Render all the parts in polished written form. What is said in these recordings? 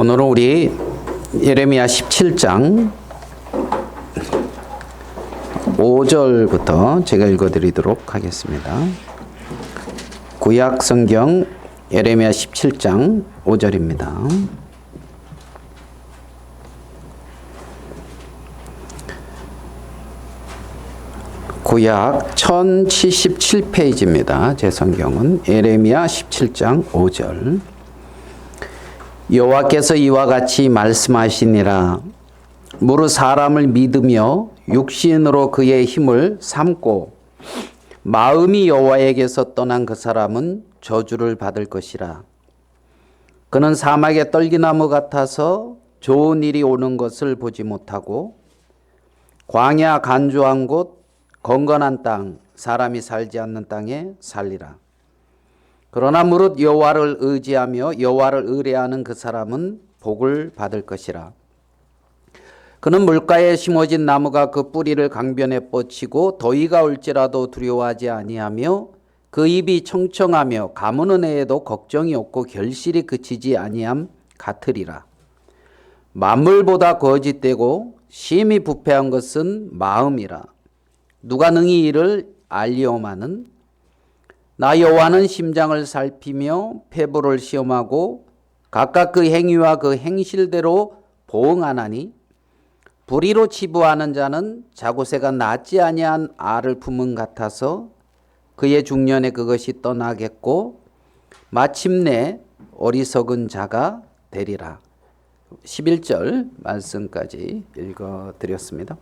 오늘은 우리 예레미야 17장 5절부터 제가 읽어드리도록 하겠습니다. 구약 성경 예레미야 17장 5절입니다. 구약 1077페이지입니다. 제 성경은 예레미야 17장 5절. 여호와께서 이와 같이 말씀하시니라. 무릇 사람을 믿으며 육신으로 그의 힘을 삼고 마음이 여호와에게서 떠난 그 사람은 저주를 받을 것이라. 그는 사막의 떨기나무 같아서 좋은 일이 오는 것을 보지 못하고 광야 간조한 곳 건건한 땅 사람이 살지 않는 땅에 살리라. 그러나 무릇 여호와를 의지하며 여호와를 의뢰하는 그 사람은 복을 받을 것이라. 그는 물가에 심어진 나무가 그 뿌리를 강변에 뻗치고 더위가 올지라도 두려워하지 아니하며 그 입이 청청하며 가무는 해에도 걱정이 없고 결실이 그치지 아니함 같으리라. 만물보다 거짓되고 심히 부패한 것은 마음이라. 누가 능히 이를 알리오마는? 나 여호와는 심장을 살피며 폐부를 시험하고 각각 그 행위와 그 행실대로 보응하나니 불의로 치부하는 자는 자고새가 낫지 아니한 알을 품은 같아서 그의 중년에 그것이 떠나겠고 마침내 어리석은 자가 되리라. 11절 말씀까지 읽어드렸습니다.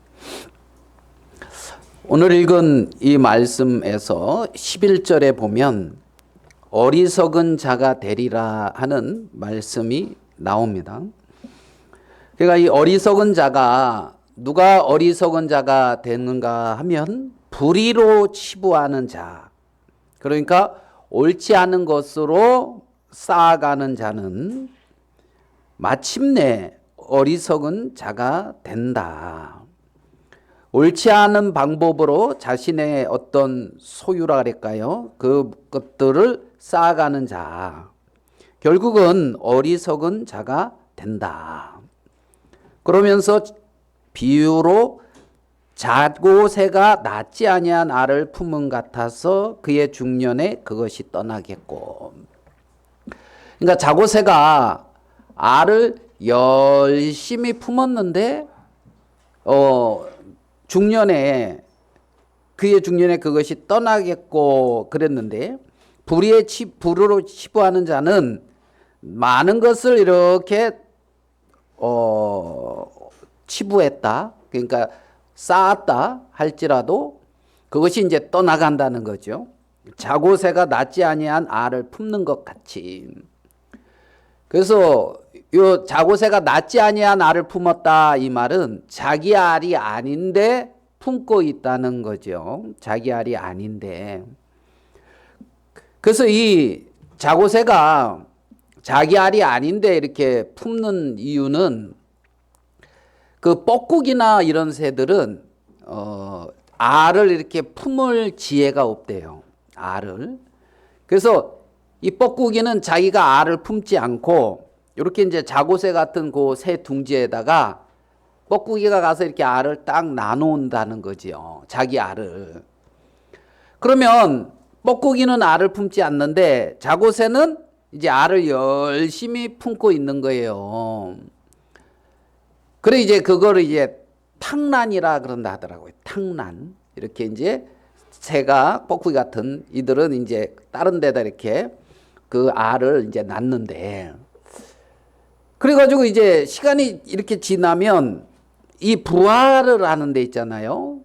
오늘 읽은 이 말씀에서 11절에 보면 어리석은 자가 되리라 하는 말씀이 나옵니다. 그러니까 이 어리석은 자가 누가 어리석은 자가 되는가 하면 불의로 치부하는 자, 그러니까 옳지 않은 것으로 쌓아가는 자는 마침내 어리석은 자가 된다. 옳지 않은 방법으로 자신의 어떤 소유라 그럴까요? 그것들을 쌓아가는 자, 결국은 어리석은 자가 된다. 그러면서 비유로 자고새가 낫지 아니한 알을 품은 같아서 그의 중년에 그것이 떠나겠고. 그러니까 자고새가 알을 열심히 품었는데 그의 중년에 그것이 떠나겠고 그랬는데 불의로 치부하는 자는 많은 것을 이렇게 치부했다. 그러니까 쌓았다 할지라도 그것이 이제 떠나간다는 거죠. 자고새가 낫지 아니한 알을 품는 것 같이. 그래서 요 자고새가 낫지 아니한 알을 품었다 이 말은 자기 알이 아닌데 품고 있다는 거죠. 자기 알이 아닌데. 그래서 이 자고새가 자기 알이 아닌데 이렇게 품는 이유는 그 뻐꾸기나 이런 새들은 알을 이렇게 품을 지혜가 없대요. 알을. 그래서 이 뻐꾸기는 자기가 알을 품지 않고 이렇게 이제 자고새 같은 그 새 둥지에다가 뻐꾸기가 가서 이렇게 알을 딱 나눠온다는 거지요. 자기 알을. 그러면 뻐꾸기는 알을 품지 않는데 자고새는 이제 알을 열심히 품고 있는 거예요. 그래 이제 그거를 이제 탕란이라 그런다 하더라고요. 탕란. 이렇게 이제 새가 뻐꾸기 같은 이들은 이제 다른 데다 이렇게 그 알을 이제 낳는데, 그래가지고 이제 시간이 이렇게 지나면 이 부화를 하는 데 있잖아요.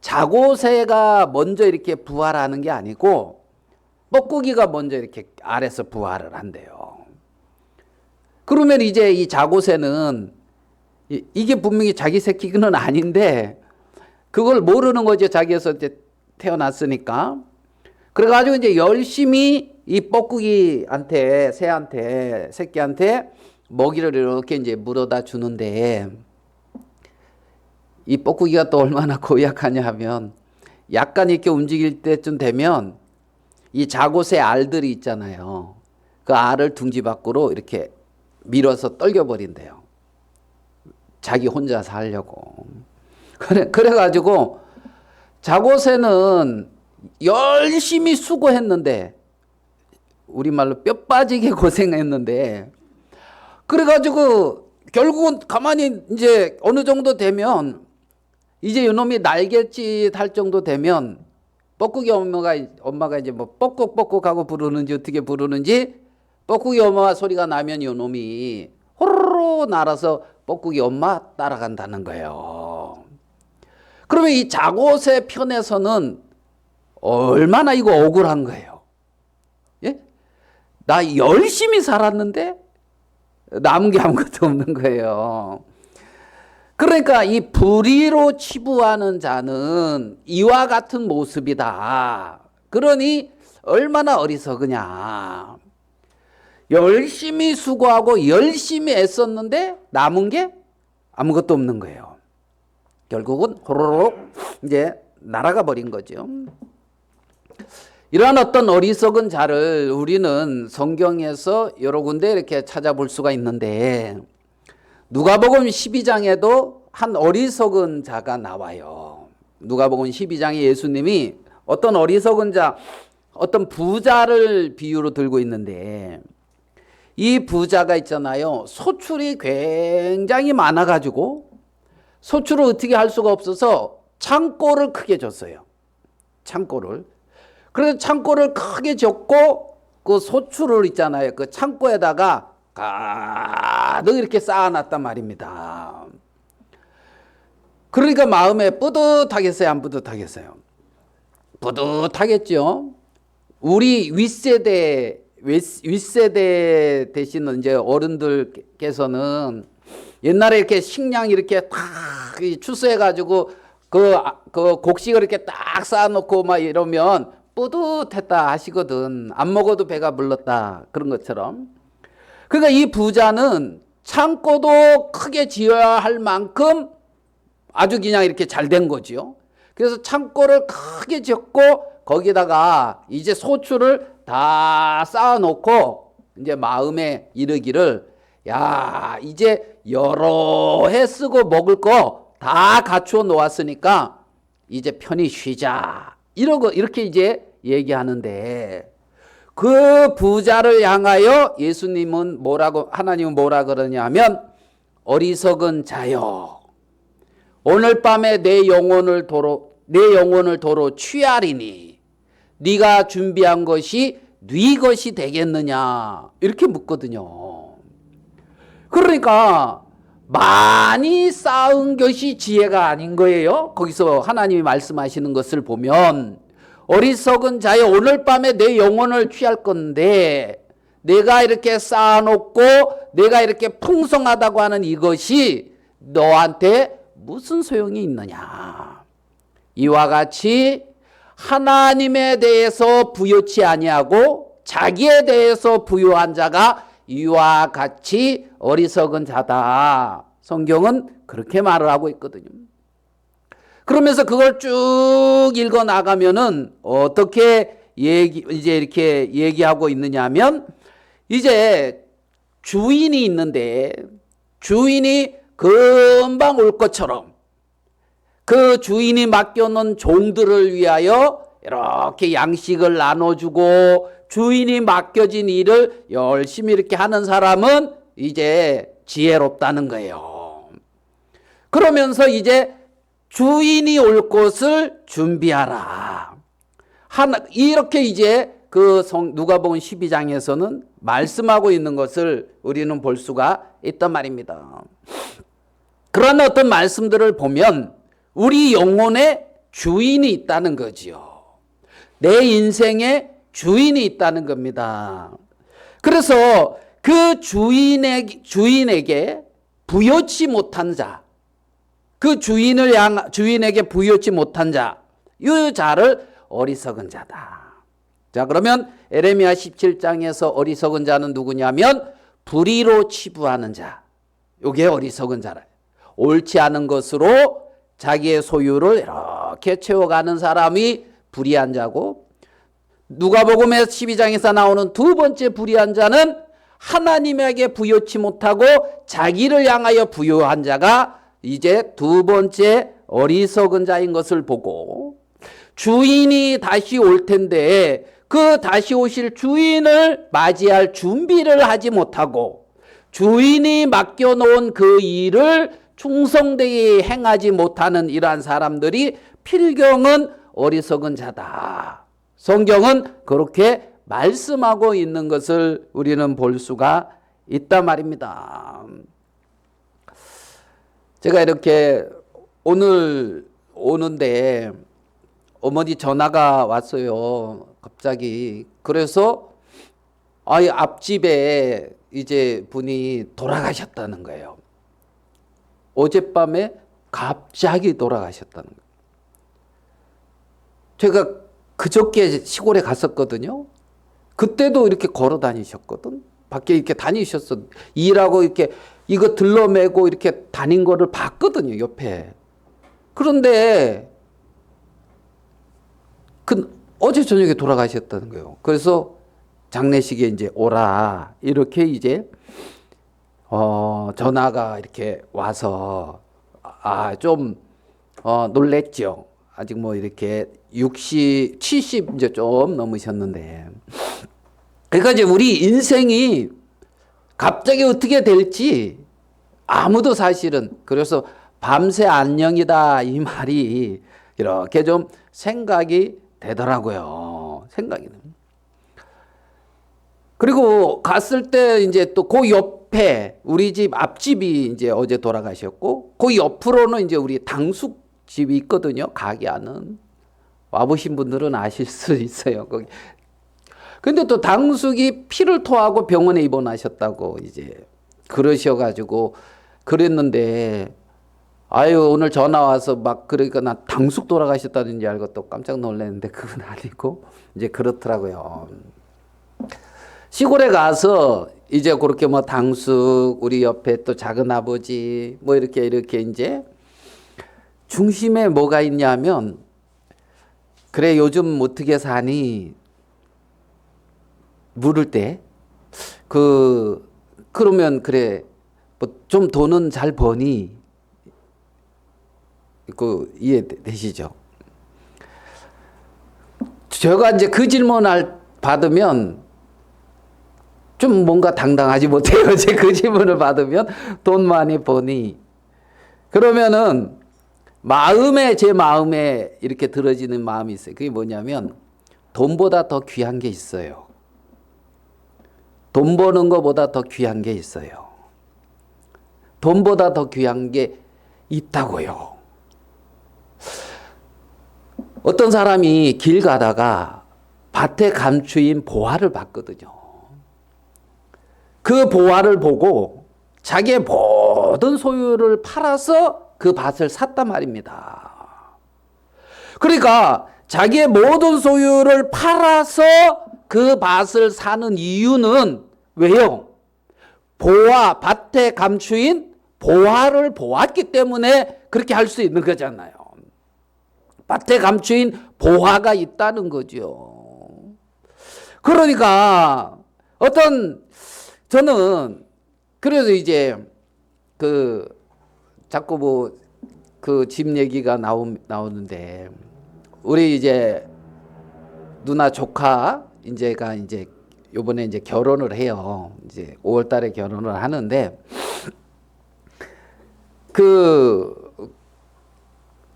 자고새가 먼저 이렇게 부화하는 게 아니고 뻐꾸기가 먼저 이렇게 알에서 부화를 한대요. 그러면 이제 이 자고새는 이게 분명히 자기 새끼는 아닌데 그걸 모르는 거죠. 자기에서 이제 태어났으니까. 그래가지고 이제 열심히 이 뻐꾸기한테, 새한테, 새끼한테 먹이를 이렇게 이제 물어다 주는데 이 뻐꾸기가 또 얼마나 고약하냐 하면 약간 이렇게 움직일 때쯤 되면 이 자고새 알들이 있잖아요. 그 알을 둥지 밖으로 이렇게 밀어서 떨겨버린대요. 자기 혼자 살려고. 그래가지고 자고새는 열심히 수고했는데, 우리말로 뼈 빠지게 고생했는데, 그래가지고 결국은 가만히 이제 어느 정도 되면, 이제 이놈이 날갯짓 할 정도 되면 뻐꾸기 엄마가 이제 뭐 뻑꾹뻑꾹 하고 부르는지 어떻게 부르는지, 뻐꾸기 엄마 소리가 나면 이놈이 호로로 날아서 뻐꾸기 엄마 따라간다는 거예요. 그러면 이 자고새 편에서는 얼마나 이거 억울한 거예요. 예? 나 열심히 살았는데 남은 게 아무것도 없는 거예요. 그러니까 이 불의로 치부하는 자는 이와 같은 모습이다. 그러니 얼마나 어리석으냐. 열심히 수고하고 열심히 애썼는데 남은 게 아무것도 없는 거예요. 결국은 호로록 이제 날아가 버린 거죠. 이러한 어떤 어리석은 자를 우리는 성경에서 여러 군데 이렇게 찾아볼 수가 있는데, 누가복음 12장에도 한 어리석은 자가 나와요. 누가복음 12장에 예수님이 어떤 어리석은 자, 어떤 부자를 비유로 들고 있는데, 이 부자가 있잖아요. 소출이 굉장히 많아가지고 소출을 어떻게 할 수가 없어서 창고를 크게 줬어요. 창고를. 그래서 창고를 크게 줬고 그 소출을 있잖아요. 그 창고에다가 가득 이렇게 쌓아놨단 말입니다. 그러니까 마음에 뿌듯하겠어요? 안 뿌듯하겠어요? 뿌듯하겠죠. 우리 윗세대 되시는 이제 어른들께서는 옛날에 이렇게 식량 이렇게 탁 추수해가지고 그 곡식을 이렇게 딱 쌓아놓고 막 이러면 뿌듯했다 하시거든. 안 먹어도 배가 불렀다. 그런 것처럼. 그러니까 이 부자는 창고도 크게 지어야 할 만큼 아주 그냥 이렇게 잘 된 거죠. 그래서 창고를 크게 지었고 거기다가 이제 소출을 다 쌓아놓고 이제 마음에 이르기를, 야, 이제 여러 해 쓰고 먹을 거 다 갖추어 놓았으니까 이제 편히 쉬자. 이렇게 이제 얘기하는데, 그 부자를 향하여 하나님은 뭐라 그러냐면, 어리석은 자여, 오늘 밤에 내 영혼을 도로 취하리니 네가 준비한 것이 네 것이 되겠느냐, 이렇게 묻거든요. 그러니까 많이 쌓은 것이 지혜가 아닌 거예요. 거기서 하나님이 말씀하시는 것을 보면, 어리석은 자여, 오늘 밤에 내 영혼을 취할 건데 내가 이렇게 쌓아놓고 내가 이렇게 풍성하다고 하는 이것이 너한테 무슨 소용이 있느냐. 이와 같이 하나님에 대해서 부요치 아니하고 자기에 대해서 부요한 자가 이와 같이 어리석은 자다. 성경은 그렇게 말을 하고 있거든요. 그러면서 그걸 쭉 읽어 나가면은 어떻게 이제 이렇게 얘기하고 있느냐면, 이제 주인이 있는데 주인이 금방 올 것처럼 그 주인이 맡겨놓은 종들을 위하여 이렇게 양식을 나눠주고 주인이 맡겨진 일을 열심히 이렇게 하는 사람은 이제 지혜롭다는 거예요. 그러면서 이제 주인이 올 것을 준비하라. 이렇게 이제 누가복음 12장에서는 말씀하고 있는 것을 우리는 볼 수가 있단 말입니다. 그런 어떤 말씀들을 보면 우리 영혼에 주인이 있다는 거지요. 내 인생에 주인이 있다는 겁니다. 그래서 그 주인에게 부여치 못한 자, 그 주인에게 부여치 못한 자, 이 자를 어리석은 자다. 자, 그러면 에레미야 17장에서 어리석은 자는 누구냐면 불의로 치부하는 자. 이게 어리석은 자라. 옳지 않은 것으로 자기의 소유를 이렇게 채워가는 사람이 불의한 자고, 누가복음의 12장에서 나오는 두 번째 불의한 자는 하나님에게 부여치 못하고 자기를 향하여 부여한 자가 이제 두 번째 어리석은 자인 것을 보고, 주인이 다시 올 텐데 그 다시 오실 주인을 맞이할 준비를 하지 못하고 주인이 맡겨놓은 그 일을 충성되게 행하지 못하는 이러한 사람들이 필경은 어리석은 자다. 성경은 그렇게 말씀하고 있는 것을 우리는 볼 수가 있단 말입니다. 제가 이렇게 오늘 오는데 어머니 전화가 왔어요. 갑자기. 그래서 앞집에 이제 분이 돌아가셨다는 거예요. 어젯밤에 갑자기 돌아가셨다는 거예요. 제가 그저께 시골에 갔었거든요. 그때도 이렇게 걸어 다니셨거든. 밖에 이렇게 다니셨어. 일하고 이렇게 이거 들러매고 이렇게 다닌 거를 봤거든요, 옆에. 그런데 어제 저녁에 돌아가셨다는 거예요. 그래서 장례식에 이제 오라 이렇게 이제 전화가 이렇게 와서 좀 놀랬죠. 아직 뭐 이렇게 60, 70 이제 좀 넘으셨는데. 그러니까 이제 우리 인생이 갑자기 어떻게 될지 아무도 사실은, 그래서 밤새 안녕이다 이 말이 이렇게 좀 생각이 되더라고요. 생각이. 그리고 갔을 때 이제 또 그 옆에 우리 집 앞집이 이제 어제 돌아가셨고, 그 옆으로는 이제 우리 당숙집이 있거든요. 가게 하는. 와보신 분들은 아실 수 있어요. 거기. 근데 또 당숙이 피를 토하고 병원에 입원하셨다고 이제 그러셔가지고 그랬는데, 오늘 전화 와서 막 그러니까 나 당숙 돌아가셨다는 줄 알고 또 깜짝 놀랐는데 그건 아니고 이제 그렇더라고요. 시골에 가서 이제 그렇게 뭐 당숙, 우리 옆에 또 작은 아버지 뭐 이렇게 이제 중심에 뭐가 있냐면, 그래 요즘 어떻게 사니? 물을 때 그러면 그래 뭐 좀 돈은 잘 버니? 이해되시죠? 제가 이제 그 질문을 받으면 좀 뭔가 당당하지 못해요. 이제 그 질문을 받으면 돈 많이 버니? 그러면은 제 마음에 이렇게 들어지는 마음이 있어요. 그게 뭐냐면 돈보다 더 귀한 게 있어요. 돈 버는 것보다 더 귀한 게 있어요. 돈보다 더 귀한 게 있다고요. 어떤 사람이 길 가다가 밭에 감추인 보화를 봤거든요. 그 보화를 보고 자기의 모든 소유를 팔아서 그 밭을 샀단 말입니다. 그러니까 자기의 모든 소유를 팔아서 그 밭을 사는 이유는 왜요? 밭에 감추인 보화를 보았기 때문에 그렇게 할 수 있는 거잖아요. 밭에 감추인 보화가 있다는 거죠. 그러니까 저는 그래서 이제 자꾸 뭐 그 집 얘기가 나오는데, 우리 이제 누나 조카 이제가 이제 요번에 이제 결혼을 해요. 이제 5월 달에 결혼을 하는데,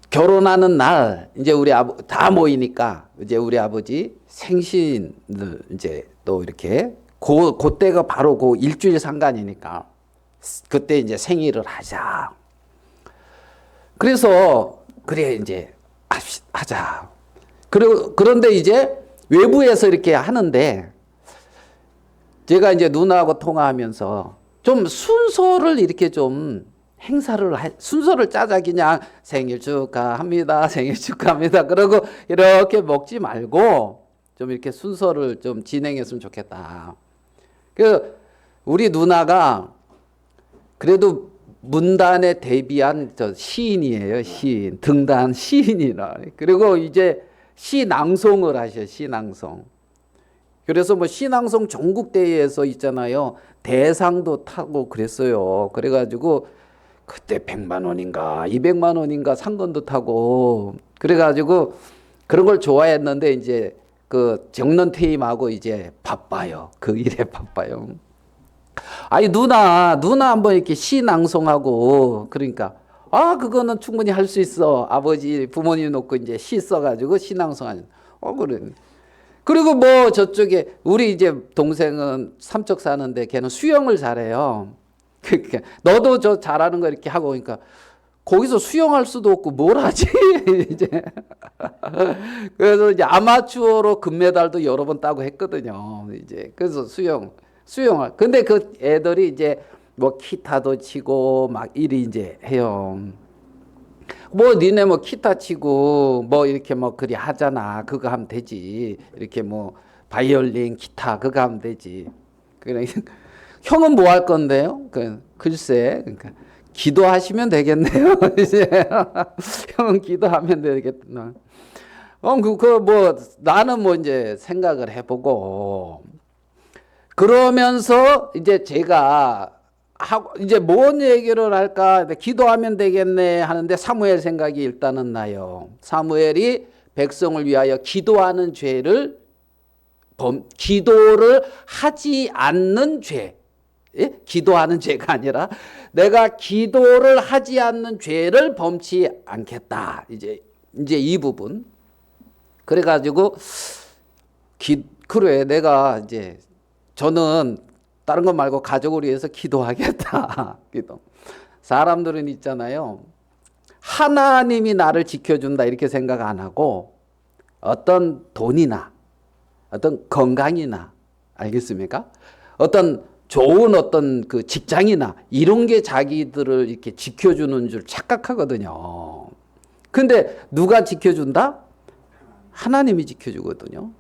결혼하는 날 이제 우리 다 모이니까 이제 우리 아버지 생신을 이제 또 이렇게 그때가 바로 그 일주일 상간이니까 그때 이제 생일을 하자. 그래서 그래 이제 하자. 그런데 이제 외부에서 이렇게 하는데, 제가 이제 누나하고 통화하면서 좀 순서를 이렇게 좀 순서를 짜자. 그냥 생일 축하합니다, 생일 축하합니다 그러고 이렇게 먹지 말고 좀 이렇게 순서를 좀 진행했으면 좋겠다. 우리 누나가 그래도 문단에 데뷔한 시인이에요. 시인, 등단 시인이라. 그리고 이제 시낭송을 하셔. 시낭송. 그래서 뭐 시낭송 전국대회에서 있잖아요. 대상도 타고 그랬어요. 그래가지고 그때 100만 원인가 200만 원인가 상권도 타고 그래가지고 그런 걸 좋아했는데 이제 그 정년 퇴임하고 이제 바빠요. 그 일에 바빠요. 아니 누나 한번 이렇게 시 낭송하고 그러니까 그거는 충분히 할 수 있어. 아버지 부모님 놓고 이제 시 써가지고 시 낭송하는. 그래. 그리고 뭐 저쪽에 우리 이제 동생은 삼척 사는데 걔는 수영을 잘해요. 그러니까 너도 저 잘하는 거 이렇게 하고 그러니까 거기서 수영할 수도 없고 뭘 하지 이제. 그래서 이제 아마추어로 금메달도 여러 번 따고 했거든요. 이제 그래서 수영을. 근데 그 애들이 이제 뭐 기타도 치고 막 이리 이제 해요. 뭐 니네 뭐 기타 치고 뭐 이렇게 뭐 그리 하잖아. 그거 하면 되지. 이렇게 뭐 바이올린, 기타 그거 하면 되지. 그래. 형은 뭐 할 건데요? 글쎄. 그러니까 기도하시면 되겠네요. 이제 형은 기도하면 되겠구나. 뭐 나는 뭐 이제 생각을 해보고 그러면서 이제 제가 이제 뭔 얘기를 할까? 기도하면 되겠네 하는데 사무엘 생각이 일단은 나요. 사무엘이 백성을 위하여 기도하는 죄를 기도를 하지 않는 죄. 예? 기도하는 죄가 아니라 내가 기도를 하지 않는 죄를 범치 않겠다. 이제 이 부분. 그래가지고 그래 내가 이제 저는 다른 것 말고 가족을 위해서 기도하겠다. 기도. 사람들은 있잖아요. 하나님이 나를 지켜준다 이렇게 생각 안 하고 어떤 돈이나 어떤 건강이나 알겠습니까? 어떤 좋은 어떤 그 직장이나 이런 게 자기들을 이렇게 지켜주는 줄 착각하거든요. 근데 누가 지켜준다? 하나님이 지켜주거든요.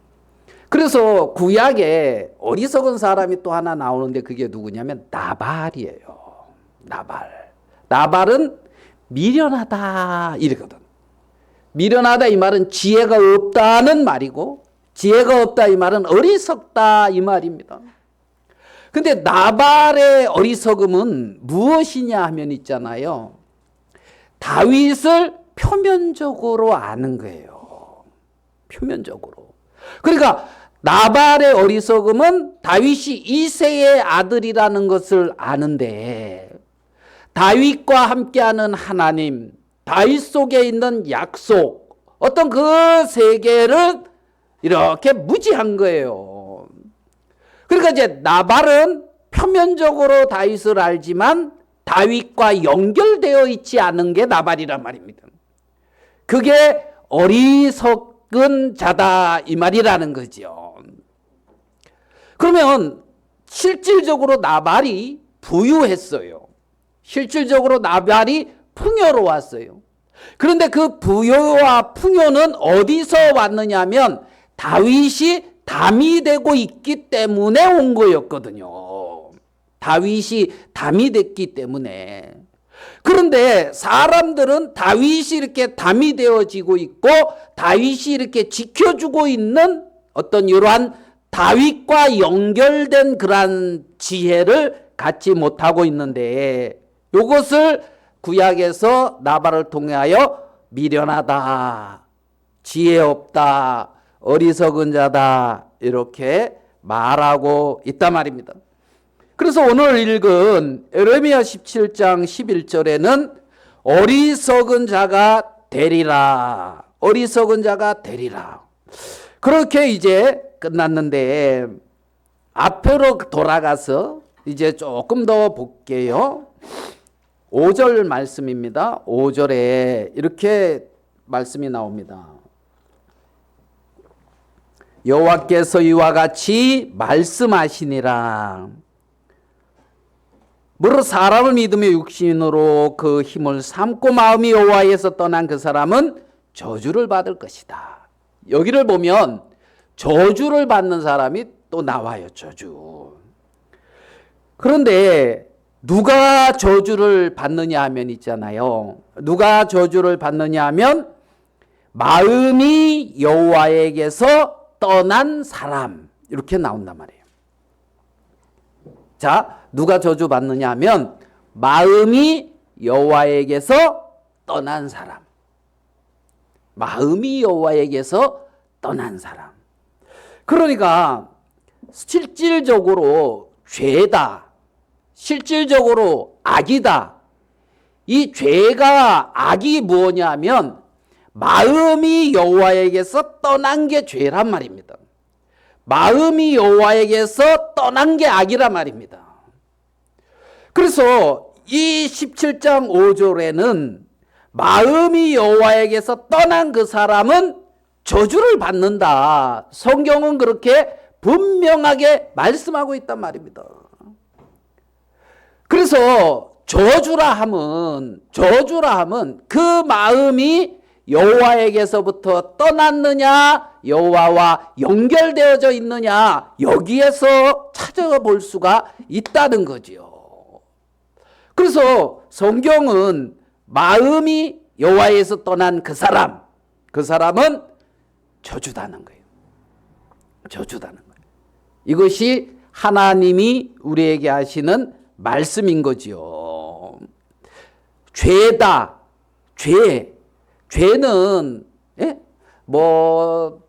그래서 구약에 어리석은 사람이 또 하나 나오는데 그게 누구냐면 나발이에요. 나발은 미련하다 이러거든. 미련하다 이 말은 지혜가 없다는 말이고 지혜가 없다 이 말은 어리석다 이 말입니다. 근데 나발의 어리석음은 무엇이냐 하면 있잖아요. 다윗을 표면적으로 아는 거예요. 표면적으로. 그러니까 나발의 어리석음은 다윗이 이새의 아들이라는 것을 아는데 다윗과 함께하는 하나님, 다윗 속에 있는 약속, 어떤 그 세계를 이렇게 무지한 거예요. 그러니까 이제 나발은 표면적으로 다윗을 알지만 다윗과 연결되어 있지 않은 게 나발이란 말입니다. 그게 어리석은 자다 이 말이라는 거죠. 그러면 실질적으로 나발이 부유했어요. 실질적으로 나발이 풍요로웠어요. 그런데 그 부유와 풍요는 어디서 왔느냐면 다윗이 담이 되고 있기 때문에 온 거였거든요. 다윗이 담이 됐기 때문에. 그런데 사람들은 다윗이 이렇게 담이 되어지고 있고 다윗이 이렇게 지켜주고 있는 어떤 이러한 다윗과 연결된 그러한 지혜를 갖지 못하고 있는데 이것을 구약에서 나발을 통하여 미련하다, 지혜 없다, 어리석은 자다 이렇게 말하고 있단 말입니다. 그래서 오늘 읽은 에레미야 17장 11절에는 어리석은 자가 되리라. 어리석은 자가 되리라. 그렇게 이제 끝났는데 앞으로 돌아가서 이제 조금 더 볼게요. 5절 말씀입니다. 5절에 이렇게 말씀이 나옵니다. 여호와께서 이와 같이 말씀하시니라. 무릇 사람을 믿으며 육신으로 그 힘을 삼고 마음이 여호와에서 떠난 그 사람은 저주를 받을 것이다. 여기를 보면 저주를 받는 사람이 또 나와요. 저주. 그런데 누가 저주를 받느냐 하면 있잖아요. 누가 저주를 받느냐 하면 마음이 여호와에게서 떠난 사람 이렇게 나온단 말이에요. 자, 누가 저주받느냐 하면 마음이 여호와에게서 떠난 사람. 마음이 여호와에게서 떠난 사람. 그러니까 실질적으로 죄다. 실질적으로 악이다. 이 죄가 악이 무엇냐면 마음이 여호와에게서 떠난 게 죄란 말입니다. 마음이 여호와에게서 떠난 게 악이란 말입니다. 그래서 이 17장 5절에는 마음이 여호와에게서 떠난 그 사람은 저주를 받는다. 성경은 그렇게 분명하게 말씀하고 있단 말입니다. 그래서 저주라 함은 그 마음이 여호와에게서부터 떠났느냐, 여호와와 연결되어져 있느냐, 여기에서 찾아볼 수가 있다는 거지요. 그래서 성경은 마음이 여호와에서 떠난 그 사람은 저주다는 거예요. 저주다는 거예요. 이것이 하나님이 우리에게 하시는 말씀인 거지요. 죄다. 죄는 뭐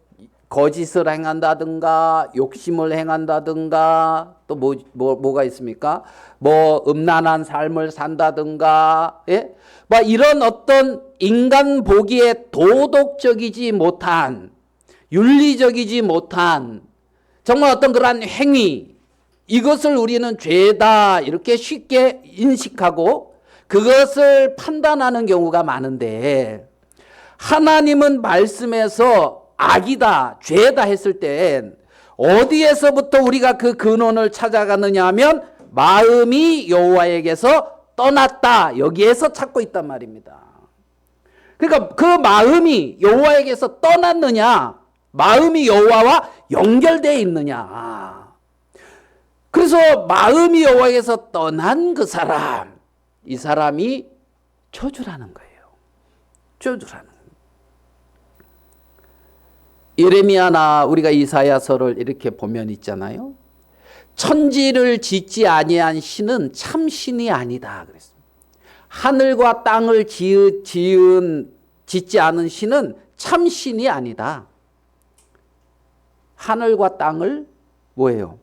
거짓을 행한다든가 욕심을 행한다든가 또 뭐가 있습니까? 뭐 음란한 삶을 산다든가 뭐 이런 어떤 인간 보기에 도덕적이지 못한 윤리적이지 못한 정말 어떤 그러한 행위, 이것을 우리는 죄다 이렇게 쉽게 인식하고 그것을 판단하는 경우가 많은데, 하나님은 말씀에서 악이다, 죄다 했을 때 어디에서부터 우리가 그 근원을 찾아가느냐 하면 마음이 여호와에게서 떠났다, 여기에서 찾고 있단 말입니다. 그러니까 그 마음이 여호와에게서 떠났느냐, 마음이 여호와와 연결되어 있느냐. 그래서 마음이 여호와에게서 떠난 그 사람, 이 사람이 저주라는 거예요. 저주라는 거예요. 예레미야나 우리가 이사야서를 이렇게 보면 있잖아요. 천지를 짓지 아니한 신은 참 신이 아니다 그랬습니다. 하늘과 땅을 짓지 않은 신은 참 신이 아니다. 하늘과 땅을 뭐예요?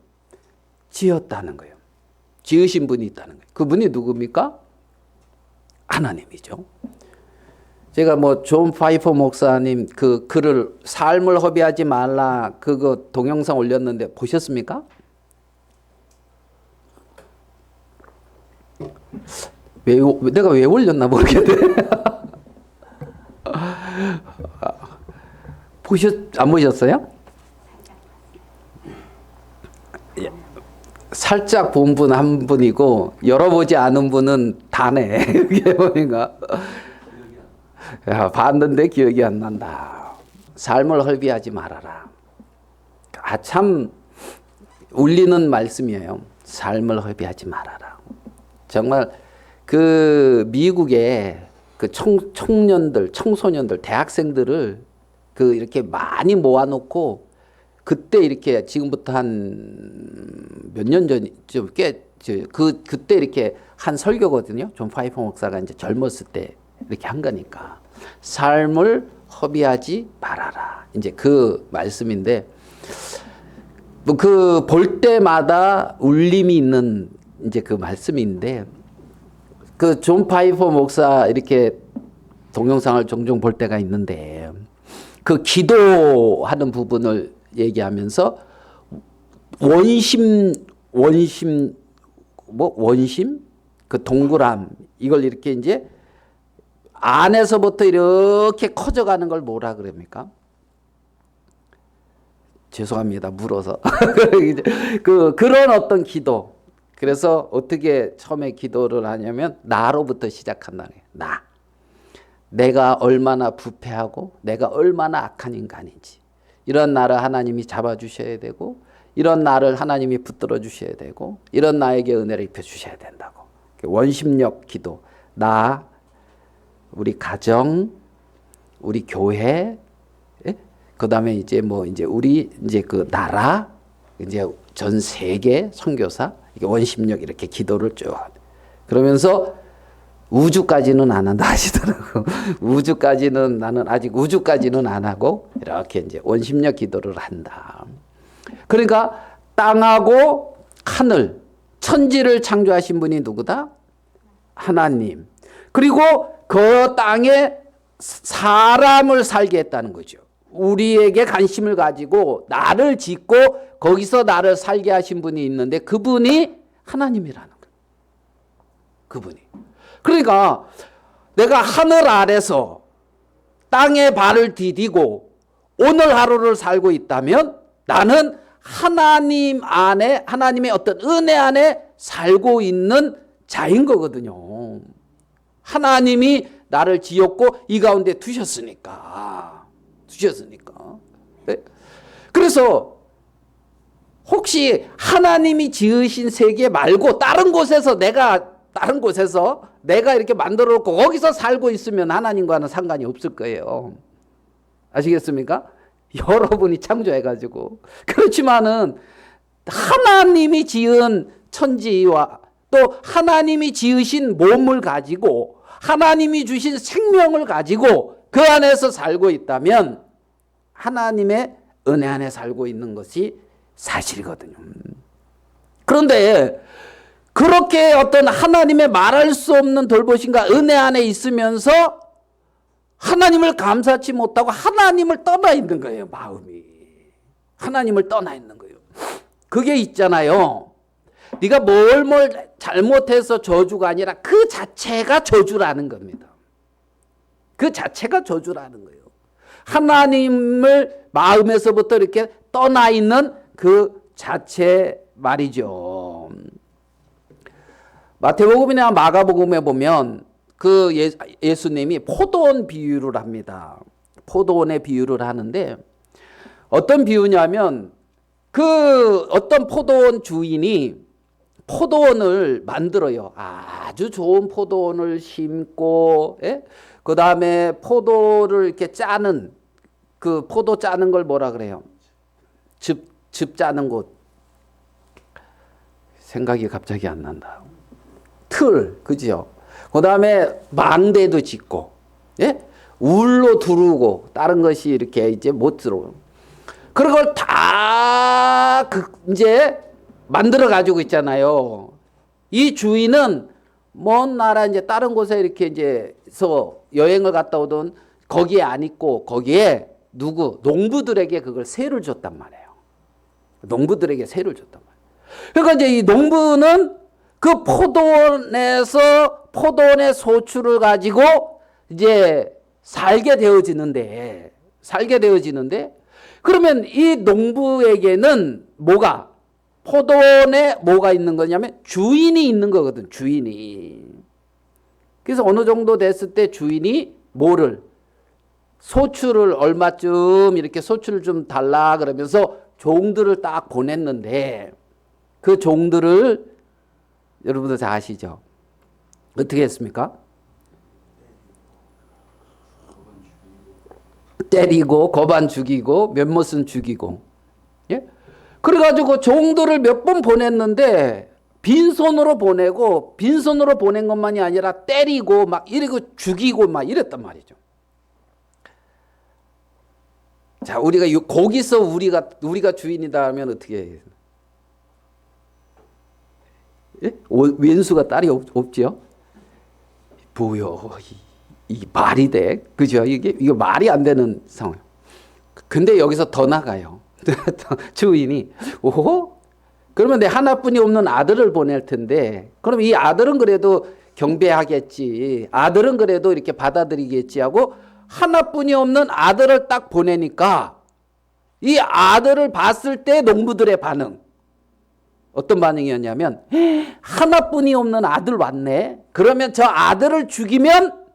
지었다는 거예요. 지으신 분이 있다는 거예요. 그분이 누굽니까? 하나님이죠. 제가 뭐 존 파이퍼 목사님 그 글을 삶을 허비하지 말라 그거 동영상 올렸는데 보셨습니까? 내가 왜 올렸나 모르겠네. 안 보셨어요? 살짝 본 분 한 분이고 열어보지 않은 분은 다네. 이게 보니까 봤는데 기억이 안 난다. 삶을 헐비하지 말아라. 참 울리는 말씀이에요. 삶을 헐비하지 말아라. 정말 그 미국의 그 청소년들, 대학생들을 그 이렇게 많이 모아놓고 그때 이렇게 지금부터 한 몇 년 전쯤 그때 이렇게 한 설교거든요. 존 파이퍼 목사가 이제 젊었을 때 이렇게 한 거니까 삶을 허비하지 말아라. 이제 그 말씀인데 뭐 그 볼 때마다 울림이 있는 이제 그 말씀인데 그 존 파이퍼 목사 이렇게 동영상을 종종 볼 때가 있는데 그 기도하는 부분을 얘기하면서 원심 그 동그람 이걸 이렇게 이제 안에서부터 이렇게 커져가는 걸 뭐라 그럽니까? 죄송합니다. 물어서. 그런 어떤 기도. 그래서 어떻게 처음에 기도를 하냐면 나로부터 시작한다는 거예요. 내가 얼마나 부패하고 내가 얼마나 악한 인간인지. 이런 나를 하나님이 잡아주셔야 되고 이런 나를 하나님이 붙들어 주셔야 되고 이런 나에게 은혜를 입혀 주셔야 된다고. 원심력 기도. 우리 가정, 우리 교회, 그 다음에 이제 우리 이제 그 나라, 이제 전 세계 선교사 원심력 이렇게 기도를 쭉 그러면서 우주까지는 안 한다 하시더라고. 우주까지는 나는 아직 우주까지는 안 하고 이렇게 이제 원심력 기도를 한다. 그러니까 땅하고 하늘, 천지를 창조하신 분이 누구다? 하나님. 그리고 그 땅에 사람을 살게 했다는 거죠. 우리에게 관심을 가지고 나를 짓고 거기서 나를 살게 하신 분이 있는데 그분이 하나님이라는 거예요. 그분이. 그러니까 내가 하늘 아래서 땅에 발을 디디고 오늘 하루를 살고 있다면 나는 하나님 안에, 하나님의 어떤 은혜 안에 살고 있는 자인 거거든요. 하나님이 나를 지었고 이 가운데 두셨으니까. 네? 그래서 혹시 하나님이 지으신 세계 말고 다른 곳에서 내가 이렇게 만들어 놓고 거기서 살고 있으면 하나님과는 상관이 없을 거예요. 아시겠습니까? 여러분이 창조해가지고. 그렇지만은 하나님이 지은 천지와 또 하나님이 지으신 몸을 가지고 하나님이 주신 생명을 가지고 그 안에서 살고 있다면 하나님의 은혜 안에 살고 있는 것이 사실이거든요. 그런데 그렇게 어떤 하나님의 말할 수 없는 돌보심과 은혜 안에 있으면서 하나님을 감사치 못하고 하나님을 떠나 있는 거예요. 마음이. 하나님을 떠나 있는 거예요. 그게 있잖아요. 네가 뭘 잘못해서 저주가 아니라 그 자체가 저주라는 겁니다. 그 자체가 저주라는 거예요. 하나님을 마음에서부터 이렇게 떠나 있는 그 자체 말이죠. 마태복음이나 마가복음에 보면 그 예수님이 포도원 비유를 합니다. 포도원의 비유를 하는데 어떤 비유냐면 그 어떤 포도원 주인이 포도원을 만들어요. 아주 좋은 포도원을 심고, 예? 그 다음에 포도를 이렇게 짜는, 그 포도 짜는 걸 뭐라 그래요? 즙 짜는 곳. 생각이 갑자기 안 난다. 틀, 그죠? 그 다음에 망대도 짓고, 예? 울로 두르고, 다른 것이 이렇게 이제 못 들어오고. 그런 걸 다, 이제, 만들어 가지고 있잖아요. 이 주인은 먼 나라 이제 다른 곳에 이렇게 이제서 여행을 갔다 오던 거기에 안 있고 거기에 농부들에게 그걸 세를 줬단 말이에요. 농부들에게 세를 줬단 말이에요. 그러니까 이제 이 농부는 그 포도원의 소출을 가지고 이제 살게 되어지는데 그러면 이 농부에게는 포도원에 뭐가 있는 거냐면 주인이 있는 거거든. 주인이. 그래서 어느 정도 됐을 때 주인이 소출을 얼마쯤 이렇게 소출을 좀 달라 그러면서 종들을 딱 보냈는데 그 종들을 여러분들 다 아시죠? 어떻게 했습니까? 때리고 거반 죽이고 몇못은 죽이고. 예? 그래가지고 종들을 몇 번 보냈는데 빈손으로 보낸 것만이 아니라 때리고 막 이러고 죽이고 막 이랬단 말이죠. 자, 우리가 거기서 우리가 주인이다 하면 어떻게 해요? 예? 왼수가 딸이 없지요? 뭐요? 이 말이 돼? 그죠? 이게 말이 안 되는 상황. 근데 여기서 더 나가요. 주인이 오호? 그러면 내 하나뿐이 없는 아들을 보낼 텐데 그럼 이 아들은 그래도 경배하겠지. 아들은 그래도 이렇게 받아들이겠지 하고 하나뿐이 없는 아들을 딱 보내니까 이 아들을 봤을 때 농부들의 반응 어떤 반응이었냐면 하나뿐이 없는 아들 왔네. 그러면 저 아들을 죽이면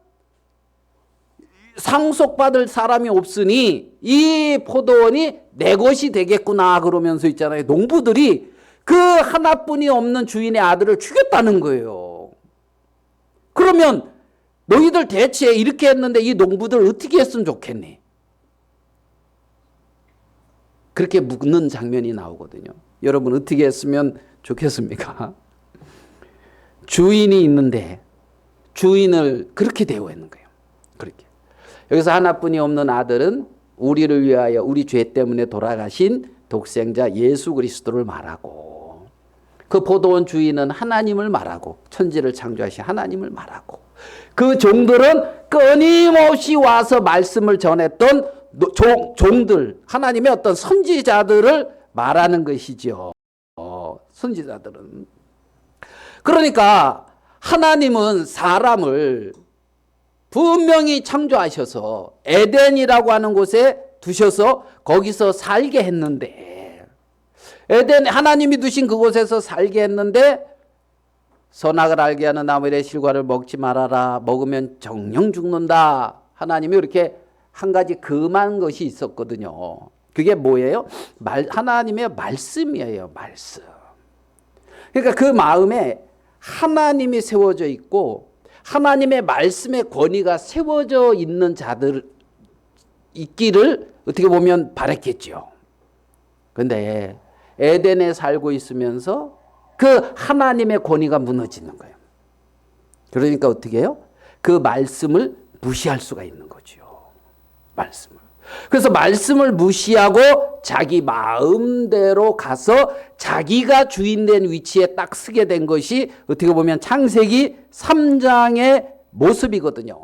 상속받을 사람이 없으니 이 포도원이 내 것이 되겠구나 그러면서 있잖아요. 농부들이 그 하나뿐이 없는 주인의 아들을 죽였다는 거예요. 그러면 너희들 대체 이렇게 했는데 이 농부들 어떻게 했으면 좋겠니? 그렇게 묻는 장면이 나오거든요. 여러분 어떻게 했으면 좋겠습니까? 주인이 있는데 주인을 그렇게 대우했는 거예요. 그렇게. 여기서 하나뿐이 없는 아들은 우리를 위하여 우리 죄 때문에 돌아가신 독생자 예수 그리스도를 말하고, 그 보도원 주인은 하나님을 말하고, 천지를 창조하신 하나님을 말하고, 그 종들은 끊임없이 와서 말씀을 전했던 종들, 하나님의 어떤 선지자들을 말하는 것이죠. 선지자들은. 그러니까 하나님은 사람을 분명히 창조하셔서 에덴이라고 하는 곳에 두셔서 거기서 살게 했는데, 에덴 하나님이 두신 그곳에서 살게 했는데 선악을 알게 하는 나무의 실과를 먹지 말아라. 먹으면 정령 죽는다. 하나님이 이렇게 한 가지 금한 것이 있었거든요. 그게 뭐예요? 하나님의 말씀이에요. 말씀. 그러니까 그 마음에 하나님이 세워져 있고 하나님의 말씀의 권위가 세워져 있는 자들 있기를 어떻게 보면 바랬겠죠. 그런데 에덴에 살고 있으면서 그 하나님의 권위가 무너지는 거예요. 그러니까 어떻게 해요? 그 말씀을 무시할 수가 있는 거죠. 말씀을. 그래서 말씀을 무시하고 자기 마음대로 가서 자기가 주인된 위치에 딱 서게 된 것이 어떻게 보면 창세기 3장의 모습이거든요.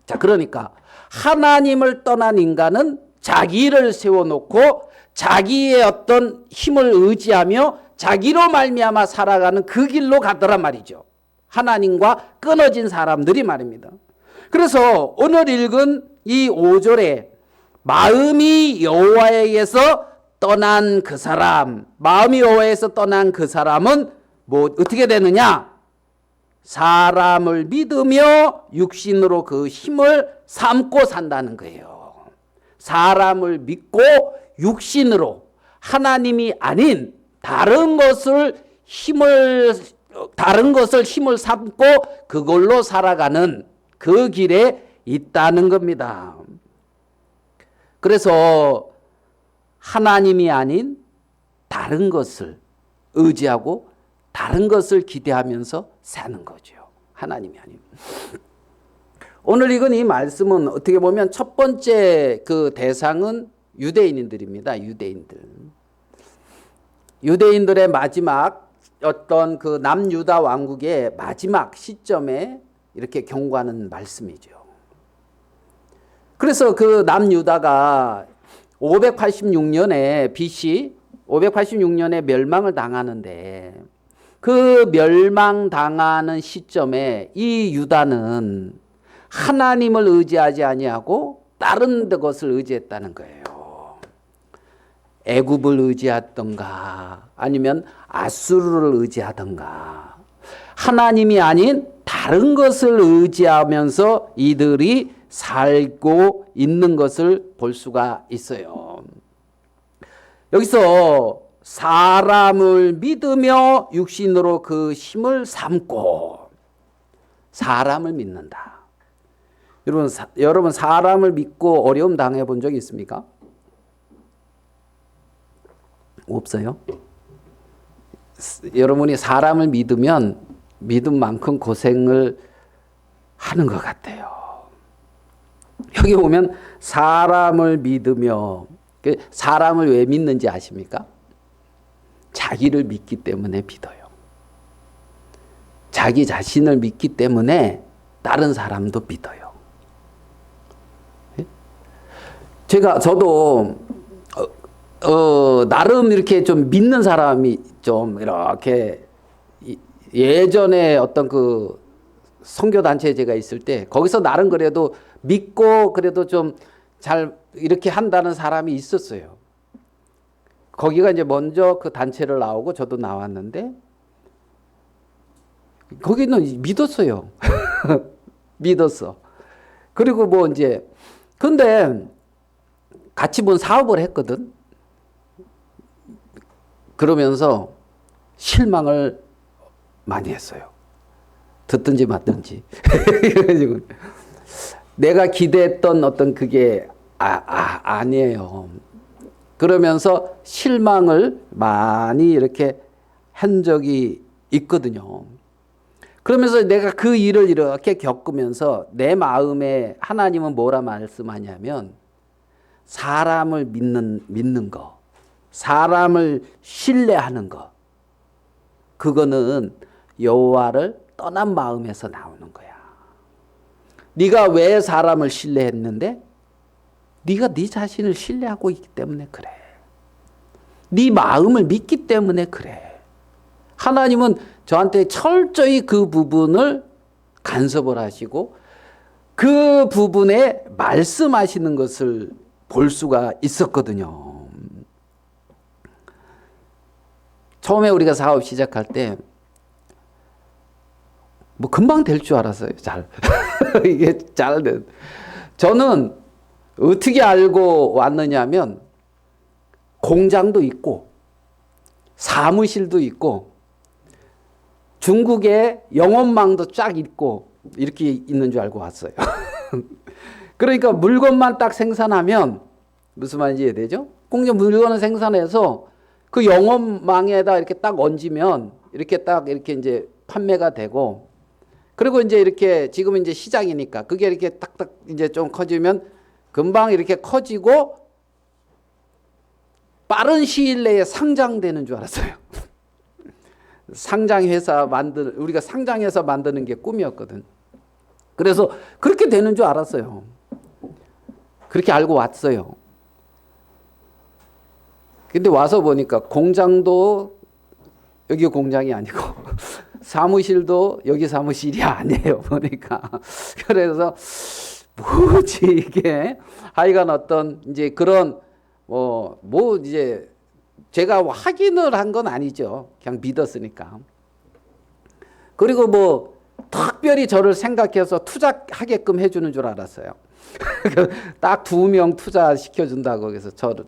자, 그러니까 하나님을 떠난 인간은 자기를 세워놓고 자기의 어떤 힘을 의지하며 자기로 말미암아 살아가는 그 길로 가더란 말이죠. 하나님과 끊어진 사람들이 말입니다. 그래서 오늘 읽은 이 5절에 마음이 여호와에게서 떠난 그 사람, 마음이 여호와에게서 떠난 그 사람은 뭐 어떻게 되느냐? 사람을 믿으며 육신으로 그 힘을 삼고 산다는 거예요. 사람을 믿고 육신으로 하나님이 아닌 다른 것을 힘을 삼고 그걸로 살아가는 그 길에 있다는 겁니다. 그래서 하나님이 아닌 다른 것을 의지하고 다른 것을 기대하면서 사는 거죠. 하나님이 아닌. 오늘 읽은 이 말씀은 어떻게 보면 첫 번째 그 대상은 유대인들입니다. 유대인들의 마지막 어떤 그 남유다 왕국의 마지막 시점에 이렇게 경고하는 말씀이죠. 그래서 그 남유다가 586년에 BC 586년에 멸망을 당하는데 그 멸망당하는 시점에 이 유다는 하나님을 의지하지 아니하고 다른 것을 의지했다는 거예요. 애굽을 의지하던가 아니면 아수르를 의지하던가 하나님이 아닌 다른 것을 의지하면서 이들이 살고 있는 것을 볼 수가 있어요. 여기서 사람을 믿으며 육신으로 그 힘을 삼고 사람을 믿는다. 여러분 사람을 믿고 어려움 당해 본 적 있습니까? 없어요? 여러분이 사람을 믿으면 믿은 만큼 고생을 하는 것 같아요. 여기 보면 사람을 믿으며, 사람을 왜 믿는지 아십니까? 자기를 믿기 때문에 믿어요. 자기 자신을 믿기 때문에 다른 사람도 믿어요. 저도 나름 이렇게 좀 믿는 사람이 좀 이렇게 예전에 어떤 그 선교단체에 제가 있을 때 거기서 나름 그래도 믿고 그래도 좀 잘 이렇게 한다는 사람이 있었어요. 거기가 이제 먼저 그 단체를 나오고 저도 나왔는데 거기는 믿었어요. 믿었어. 그리고 뭐 이제 근데 같이 뭔 사업을 했거든. 그러면서 실망을 많이 했어요. 듣든지 맞든지. 그래가지고 내가 기대했던 어떤 그게 아니에요. 그러면서 실망을 많이 이렇게 한 적이 있거든요. 그러면서 내가 그 일을 이렇게 겪으면서 내 마음에 하나님은 뭐라 말씀하냐면 사람을 믿는 거, 사람을 신뢰하는 거, 그거는 여호와를 떠난 마음에서 나오는 거야. 네가 왜 사람을 신뢰했는데? 네가 네 자신을 신뢰하고 있기 때문에 그래. 네 마음을 믿기 때문에 그래. 하나님은 저한테 철저히 그 부분을 간섭을 하시고 그 부분에 말씀하시는 것을 볼 수가 있었거든요. 처음에 우리가 사업 시작할 때 뭐 금방 될 줄 알았어요. 잘. 이게 잘 돼. 저는 어떻게 알고 왔느냐면 공장도 있고 사무실도 있고 중국에 영업망도 쫙 있고 이렇게 있는 줄 알고 왔어요. 그러니까 물건만 딱 생산하면 무슨 말인지 이해되죠? 공장 물건을 생산해서 그 영업망에다 이렇게 딱 얹으면 이렇게 딱 이렇게 이제 판매가 되고 그리고 이제 이렇게 지금 이제 시장이니까 그게 이렇게 딱딱 이제 좀 커지면 금방 이렇게 커지고 빠른 시일 내에 상장되는 줄 알았어요. 우리가 상장해서 만드는 게 꿈이었거든. 그래서 그렇게 되는 줄 알았어요. 그렇게 알고 왔어요. 근데 와서 보니까 공장도 여기 공장이 아니고 사무실도 여기 사무실이 아니에요. 보니까. 그래서 뭐지 이게 하여간 어떤 이제 그런 뭐 이제 제가 확인을 한 건 아니죠. 그냥 믿었으니까. 그리고 뭐 특별히 저를 생각해서 투자하게끔 해주는 줄 알았어요. 딱 2명 투자시켜준다고 해서 저를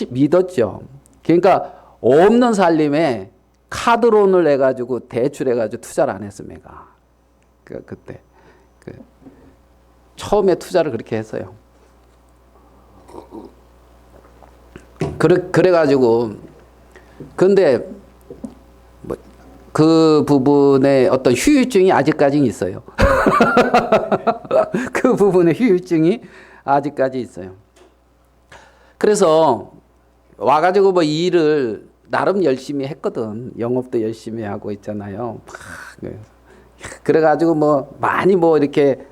믿었죠. 그러니까 없는 살림에 카드론을 해가지고 대출해가지고 투자를 안 했습니다. 그때 처음에 투자를 그렇게 했어요. 그래가지고 근데 뭐 그 부분에 어떤 후유증이 아직까지 있어요. 그 부분에 후유증이 아직까지 있어요. 그래서 와가지고 뭐 일을 나름 열심히 했거든. 영업도 열심히 하고 있잖아요. 그래가지고 뭐 많이 뭐 이렇게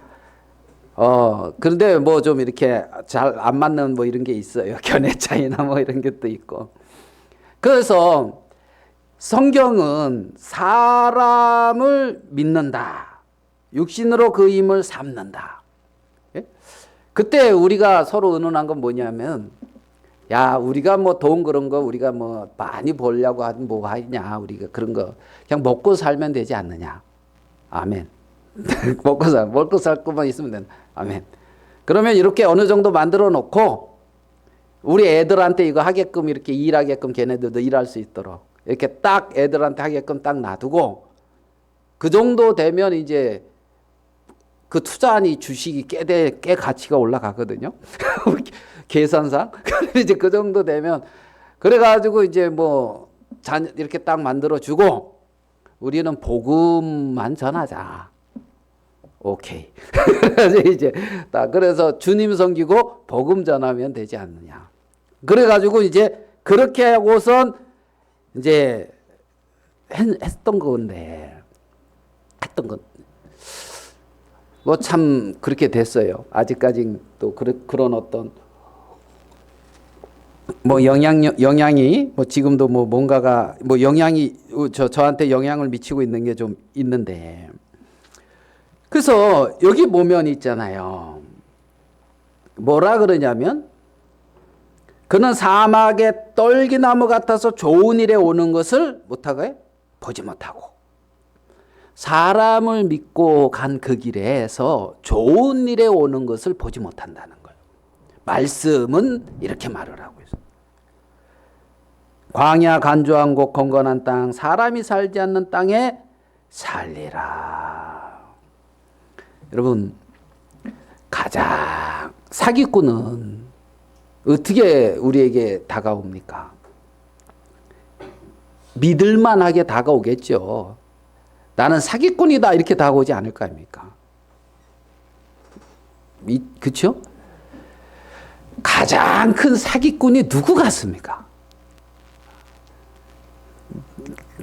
그런데 뭐 좀 이렇게 잘 안 맞는 뭐 이런 게 있어요. 견해 차이나 뭐 이런 것도 있고. 그래서 성경은 사람을 믿는다. 육신으로 그 힘을 삼는다. 예? 그때 우리가 서로 의논한 건 뭐냐면 야, 우리가 뭐 돈 그런 거 우리가 뭐 많이 벌려고 하면 뭐 하냐. 우리가 그런 거 그냥 먹고 살면 되지 않느냐. 아멘. 먹고 살 것만 있으면 된다. 아멘. 그러면 이렇게 어느 정도 만들어 놓고 우리 애들한테 이거 하게끔 이렇게 일하게끔 걔네들도 일할 수 있도록 이렇게 딱 애들한테 하게끔 딱 놔두고 그 정도 되면 이제 그 투자하니 주식이 꽤 가치가 올라가거든요. 계산상. 이제 그 정도 되면 그래가지고 이제 뭐 이렇게 딱 만들어 주고 우리는 복음만 전하자. 오케이. 이제 딱 그래서 주님 섬기고 복음 전하면 되지 않느냐. 그래가지고 이제 그렇게 하고선 이제 했던 건데 했던 건 뭐 참 그렇게 됐어요. 아직까지 또 그런 어떤 뭐 영향이 뭐 지금도 뭐 뭔가가 뭐 영향이 저한테 영향을 미치고 있는 게 좀 있는데 그래서 여기 보면 있잖아요. 뭐라 그러냐면 그는 사막의 떨기나무 같아서 좋은 일에 오는 것을 못하고 보지 못하고 사람을 믿고 간 그 길에서 좋은 일에 오는 것을 보지 못한다는 거예요. 말씀은 이렇게 말을 하고 있어요. 광야 간조한 곳 건건한 땅 사람이 살지 않는 땅에 살리라. 여러분 가장 사기꾼은 어떻게 우리에게 다가옵니까? 믿을만하게 다가오겠죠. 나는 사기꾼이다 이렇게 다가오지 않을 거 아닙니까? 그렇죠? 가장 큰 사기꾼이 누구 같습니까?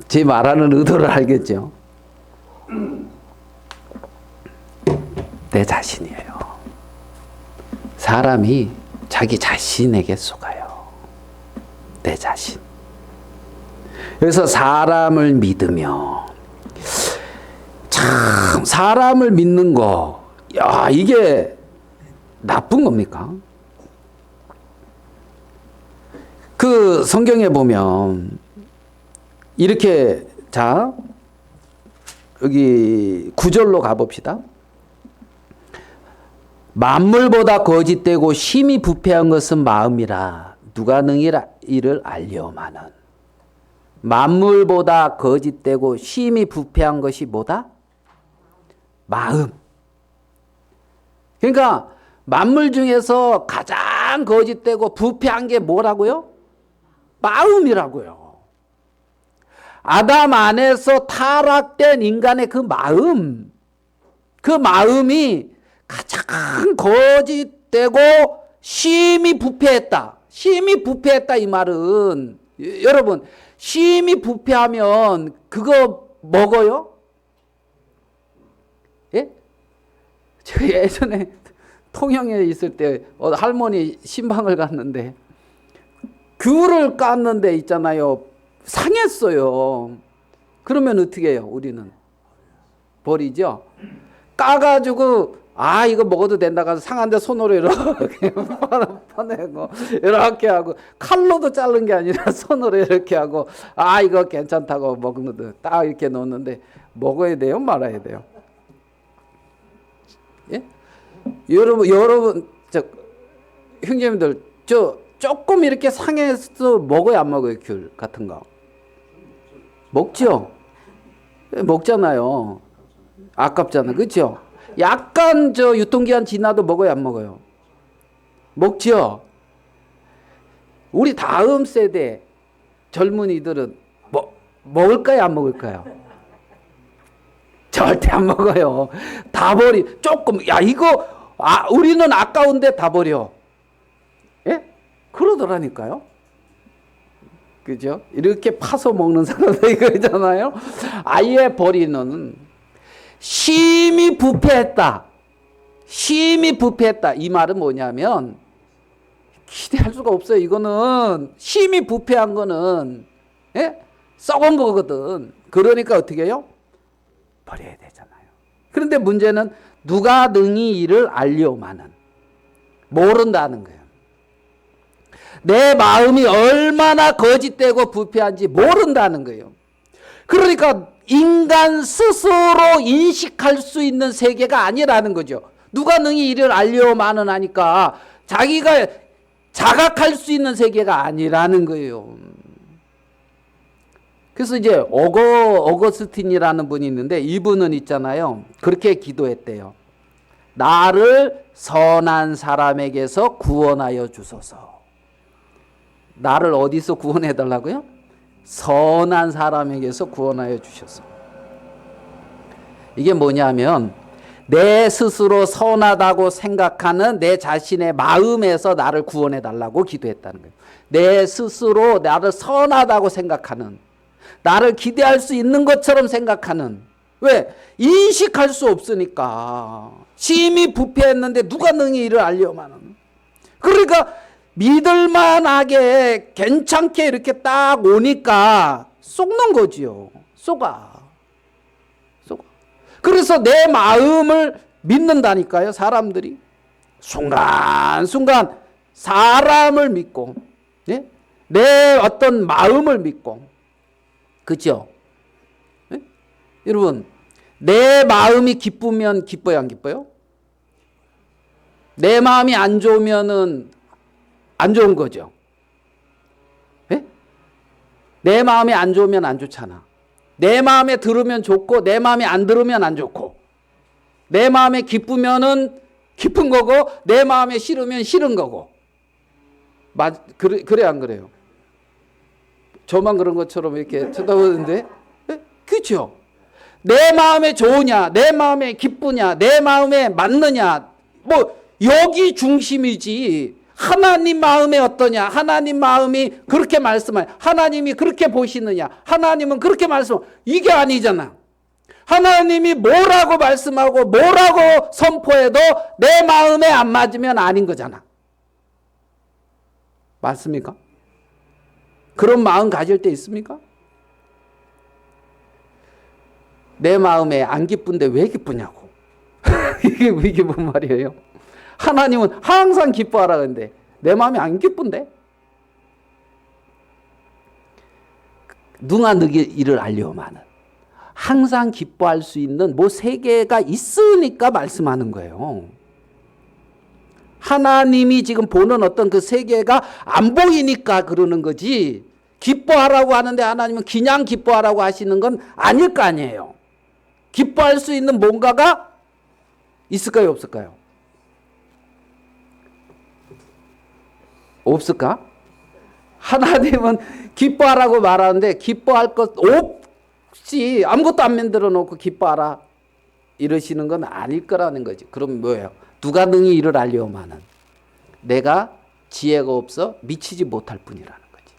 제 말하는 의도를 알겠죠? 내 자신이에요. 사람이 자기 자신에게 속아요. 내 자신. 그래서 사람을 믿으며, 참 사람을 믿는 거, 야, 이게 나쁜 겁니까? 그 성경에 보면 이렇게, 자, 여기 9절로 가봅시다. 만물보다 거짓되고 심히 부패한 것은 마음이라 누가 능히 이를 알려마는. 만물보다 거짓되고 심히 부패한 것이 뭐다? 마음. 그러니까 만물 중에서 가장 거짓되고 부패한 게 뭐라고요? 마음이라고요. 아담 안에서 타락된 인간의 그 마음이 가장 거짓되고 심히 부패했다. 심히 부패했다 이 말은, 여러분, 심히 부패하면 그거 먹어요? 예? 제가 예전에 통영에 있을 때 할머니 신방을 갔는데 귤을 깠는데 있잖아요. 상했어요. 그러면 어떻게 해요? 우리는 버리죠. 까가지고 이거 먹어도 된다 가서 상한데 손으로 이렇게 퍼내고 이렇게 하고, 칼로도 자른 게 아니라 손으로 이렇게 하고 이거 괜찮다고 먹는데 딱 이렇게 놓는데 먹어야 돼요? 말아야 돼요? 예? 여러분 형제님들 조금 이렇게 상해서 먹어야 안 먹어요? 귤 같은 거 먹죠? 먹잖아요. 아깝잖아요. 그렇죠? 약간 유통기한 지나도 먹어요, 안 먹어요? 먹죠? 우리 다음 세대 젊은이들은 먹을까요, 안 먹을까요? 절대 안 먹어요. 다 조금, 이거 우리는 아까운데 다 버려. 예? 그러더라니까요. 그죠? 이렇게 파서 먹는 사람도 이거 있잖아요. 아예 버리는. 심히 부패했다. 심히 부패했다. 이 말은 뭐냐면 기대할 수가 없어요. 이거는 심히 부패한 거는, 예? 썩은 거거든. 그러니까 어떻게 해요? 버려야 되잖아요. 그런데 문제는 누가 능히 이를 알려마는. 모른다는 거예요. 내 마음이 얼마나 거짓되고 부패한지 모른다는 거예요. 그러니까 인간 스스로 인식할 수 있는 세계가 아니라는 거죠. 누가 능히 이를 알려마는 하니까 자기가 자각할 수 있는 세계가 아니라는 거예요. 그래서 이제 어거스틴이라는 분이 있는데, 이분은 있잖아요, 그렇게 기도했대요. 나를 선한 사람에게서 구원하여 주소서. 나를 어디서 구원해 달라고요? 선한 사람에게서 구원하여 주셔서. 이게 뭐냐면 내 스스로 선하다고 생각하는 내 자신의 마음에서 나를 구원해 달라고 기도했다는 거예요. 내 스스로 나를 선하다고 생각하는, 나를 기대할 수 있는 것처럼 생각하는. 왜? 인식할 수 없으니까. 심히 부패했는데 누가 능히 이를 알려마는. 그러니까 믿을만하게 괜찮게 이렇게 딱 오니까 속는 거지요. 속아. 그래서 내 마음을 믿는다니까요. 사람들이 순간순간 사람을 믿고, 예? 내 어떤 마음을 믿고. 그렇죠? 예? 여러분, 내 마음이 기쁘면 기뻐요, 안 기뻐요? 내 마음이 안 좋으면은 안 좋은 거죠. 예? 내 마음이 안 좋으면 안 좋잖아. 내 마음에 들으면 좋고 내 마음에 안 들으면 안 좋고, 내 마음에 기쁘면은 기쁜 거고 내 마음에 싫으면 싫은 거고. 그래 안 그래요? 저만 그런 것처럼 이렇게 쳐다보는데, 그렇죠? 내 마음에 좋으냐, 내 마음에 기쁘냐, 내 마음에 맞느냐, 뭐 여기 중심이지. 하나님 마음에 어떠냐, 하나님 마음이 그렇게 말씀하냐, 하나님이 그렇게 보시느냐, 하나님은 그렇게 말씀, 이게 아니잖아. 하나님이 뭐라고 말씀하고 뭐라고 선포해도 내 마음에 안 맞으면 아닌 거잖아. 맞습니까? 그런 마음 가질 때 있습니까? 내 마음에 안 기쁜데 왜 기쁘냐고. 이게 뭔 말이에요? 하나님은 항상 기뻐하라 그러는데 내 마음이 안 기쁜데? 누가 너희 이를 알려오마는 항상 기뻐할 수 있는 뭐 세계가 있으니까 말씀하는 거예요. 하나님이 지금 보는 어떤 그 세계가 안 보이니까 그러는 거지, 기뻐하라고 하는데 하나님은 그냥 기뻐하라고 하시는 건 아닐 거 아니에요. 기뻐할 수 있는 뭔가가 있을까요, 없을까요? 없을까? 하나님은 기뻐하라고 말하는데 기뻐할 것 없이 아무것도 안 만들어 놓고 기뻐하라 이러시는 건 아닐 거라는 거지. 그럼 뭐예요? 누가 능히 이를 알려오마는 내가 지혜가 없어 미치지 못할 뿐이라는 거지.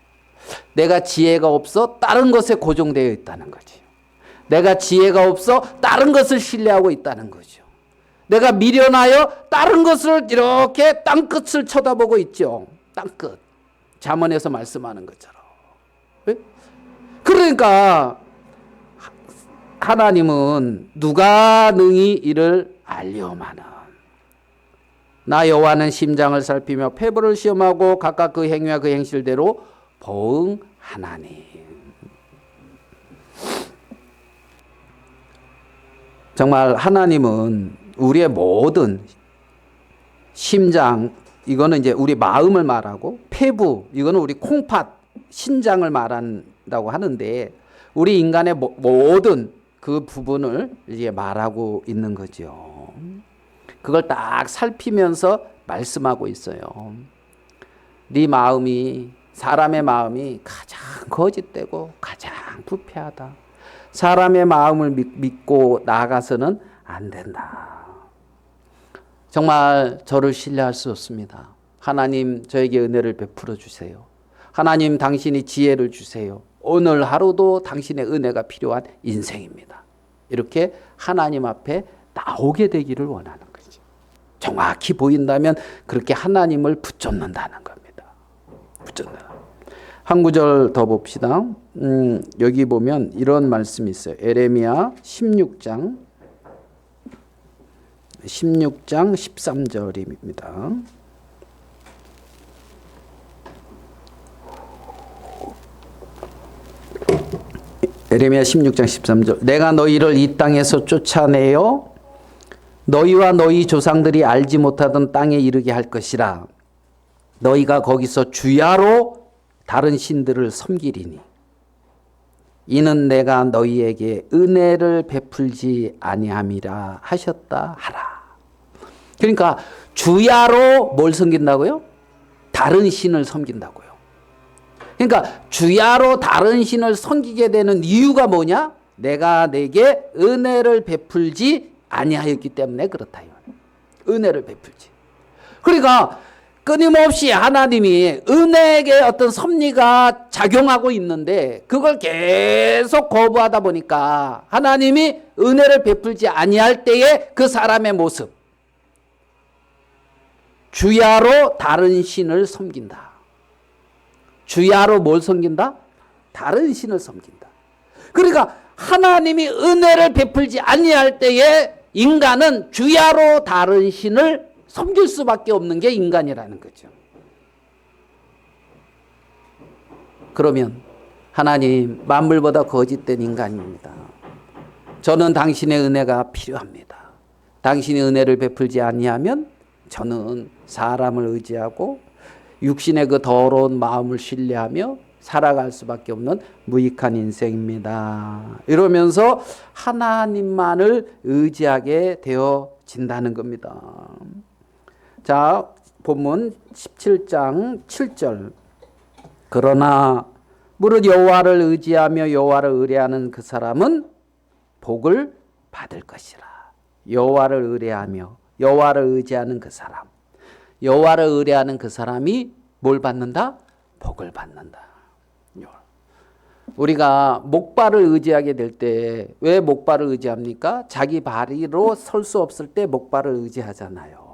내가 지혜가 없어 다른 것에 고정되어 있다는 거지. 내가 지혜가 없어 다른 것을 신뢰하고 있다는 거죠. 내가 미련하여 다른 것을 이렇게 땅끝을 쳐다보고 있죠. 땅끝. 잠언에서 말씀하는 것처럼. 그러니까 하나님은 누가 능히 이를 알려오마는 나 여호와는 심장을 살피며 폐부를 시험하고 각각 그 행위와 그 행실대로 보응하나니. 정말 하나님은 우리의 모든 심장, 이거는 이제 우리 마음을 말하고, 폐부, 이거는 우리 콩팥, 신장을 말한다고 하는데, 우리 인간의 모든 그 부분을 이제 말하고 있는 거죠. 그걸 딱 살피면서 말씀하고 있어요. 네 마음이, 사람의 마음이 가장 거짓되고 가장 부패하다. 사람의 마음을 믿고 나아가서는 안 된다. 정말 저를 신뢰할 수 없습니다. 하나님 저에게 은혜를 베풀어 주세요. 하나님 당신이 지혜를 주세요. 오늘 하루도 당신의 은혜가 필요한 인생입니다. 이렇게 하나님 앞에 나오게 되기를 원하는 거죠. 정확히 보인다면 그렇게 하나님을 붙잡는다는 겁니다. 붙잡는다. 한 구절 더 봅시다. 여기 보면 이런 말씀이 있어요. 에레미야 16장 13절입니다. 에레미야 16장 13절. 내가 너희를 이 땅에서 쫓아내어 너희와 너희 조상들이 알지 못하던 땅에 이르게 할 것이라. 너희가 거기서 주야로 다른 신들을 섬기리니 이는 내가 너희에게 은혜를 베풀지 아니함이라 하셨다 하라. 그러니까 주야로 뭘 섬긴다고요? 다른 신을 섬긴다고요. 그러니까 주야로 다른 신을 섬기게 되는 이유가 뭐냐? 내가 내게 은혜를 베풀지 아니하였기 때문에 그렇다. 은혜를 베풀지. 그러니까 끊임없이 하나님이 은혜의 어떤 섭리가 작용하고 있는데 그걸 계속 거부하다 보니까 하나님이 은혜를 베풀지 아니할 때의 그 사람의 모습, 주야로 다른 신을 섬긴다. 주야로 뭘 섬긴다? 다른 신을 섬긴다. 그러니까 하나님이 은혜를 베풀지 아니할 때에 인간은 주야로 다른 신을 섬길 수밖에 없는 게 인간이라는 거죠. 그러면 하나님, 만물보다 거짓된 인간입니다. 저는 당신의 은혜가 필요합니다. 당신의 은혜를 베풀지 아니하면 저는 사람을 의지하고 육신의 그 더러운 마음을 신뢰하며 살아갈 수밖에 없는 무익한 인생입니다. 이러면서 하나님만을 의지하게 되어진다는 겁니다. 자, 본문 17장 7절. 그러나 무릇 여호와를 의지하며 여호와를 의뢰하는 그 사람은 복을 받을 것이라. 여호와를 의뢰하며 여호와를 의지하는 그 사람, 여호와를 의뢰하는 그 사람이 뭘 받는다? 복을 받는다. 우리가 목발을 의지하게 될 때 왜 목발을 의지합니까? 자기 발로 설 수 없을 때 목발을 의지하잖아요.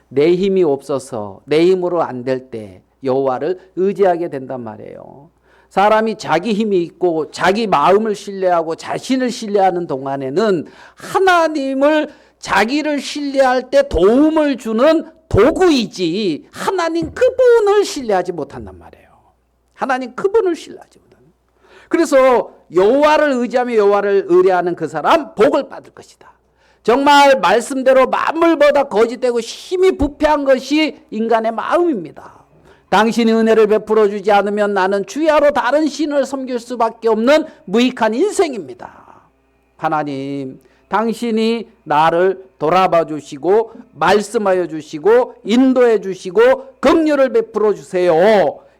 내 힘이 없어서 내 힘으로 안 될 때 여호와를 의지하게 된단 말이에요. 사람이 자기 힘이 있고 자기 마음을 신뢰하고 자신을 신뢰하는 동안에는 하나님을 자기를 신뢰할 때 도움을 주는 도구이지 하나님 그분을 신뢰하지 못한단 말이에요. 하나님 그분을 신뢰하지 못한다. 그래서 여호와를 의지하며 여호와를 의뢰하는 그 사람 복을 받을 것이다. 정말 말씀대로 만물보다 거짓되고 힘이 부패한 것이 인간의 마음입니다. 당신이 은혜를 베풀어 주지 않으면 나는 주야로 다른 신을 섬길 수밖에 없는 무익한 인생입니다. 하나님, 당신이 나를 돌아봐 주시고 말씀하여 주시고 인도해 주시고 긍휼을 베풀어 주세요.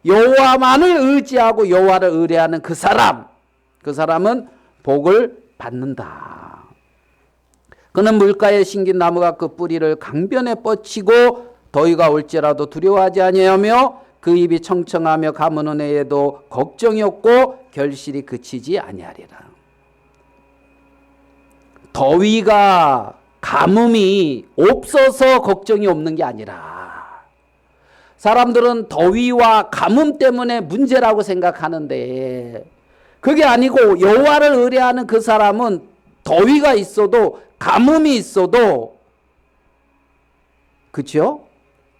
여호와만을 의지하고 여호와를 의뢰하는 그 사람은 복을 받는다. 그는 물가에 심긴 나무가 그 뿌리를 강변에 뻗치고 더위가 올지라도 두려워하지 아니하며 그 입이 청청하며 가무는 애에도 걱정이 없고 결실이 그치지 아니하리라. 더위가 가뭄이 없어서 걱정이 없는 게 아니라 사람들은 더위와 가뭄 때문에 문제라고 생각하는데 그게 아니고 여호와를 의뢰하는 그 사람은 더위가 있어도 가뭄이 있어도 그렇죠?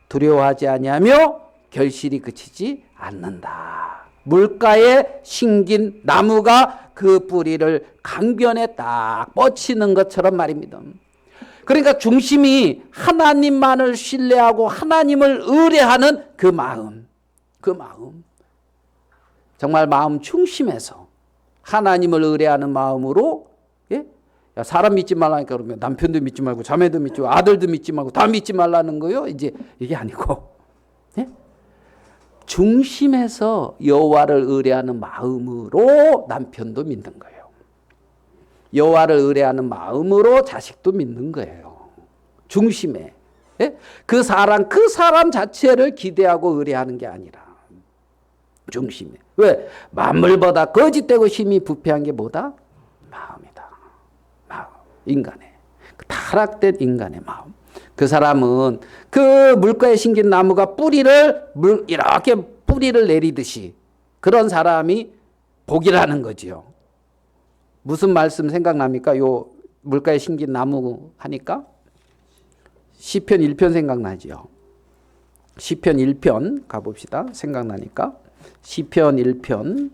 두려워하지 아니하며 결실이 그치지 않는다. 물가에 심긴 나무가 그 뿌리를 강변에 딱 뻗치는 것처럼 말입니다. 그러니까 중심이 하나님만을 신뢰하고 하나님을 의뢰하는 그 마음 정말 마음 중심에서 하나님을 의뢰하는 마음으로 야, 사람 믿지 말라니까 그러면 남편도 믿지 말고 자매도 믿지 말고 아들도 믿지 말고 다 믿지 말라는 거요. 이제 이게 아니고 중심에서 여호와를 의뢰하는 마음으로 남편도 믿는 거예요. 여호와를 의뢰하는 마음으로 자식도 믿는 거예요. 중심에 그 사람 자체를 기대하고 의뢰하는 게 아니라 중심에. 왜? 만물보다 거짓되고 힘이 부패한 게 뭐다? 마음이다. 마음. 인간의 타락된 인간의 마음. 그 사람은 그 물가에 심긴 나무가 이렇게 뿌리를 내리듯이 그런 사람이 복이라는 거지요. 무슨 말씀 생각납니까? 요 물가에 심긴 나무 하니까 시편 1편 생각나지요. 시편 1편 가봅시다. 생각나니까 시편 1편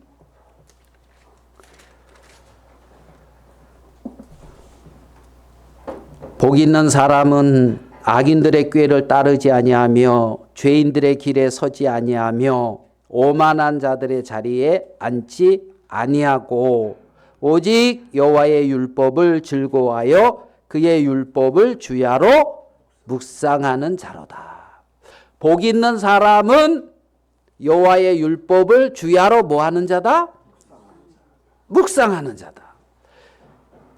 복 있는 사람은 악인들의 꾀를 따르지 아니하며 죄인들의 길에 서지 아니하며 오만한 자들의 자리에 앉지 아니하고 오직 여호와의 율법을 즐거워하여 그의 율법을 주야로 묵상하는 자로다. 복 있는 사람은 여호와의 율법을 주야로 뭐하는 자다? 묵상하는 자다.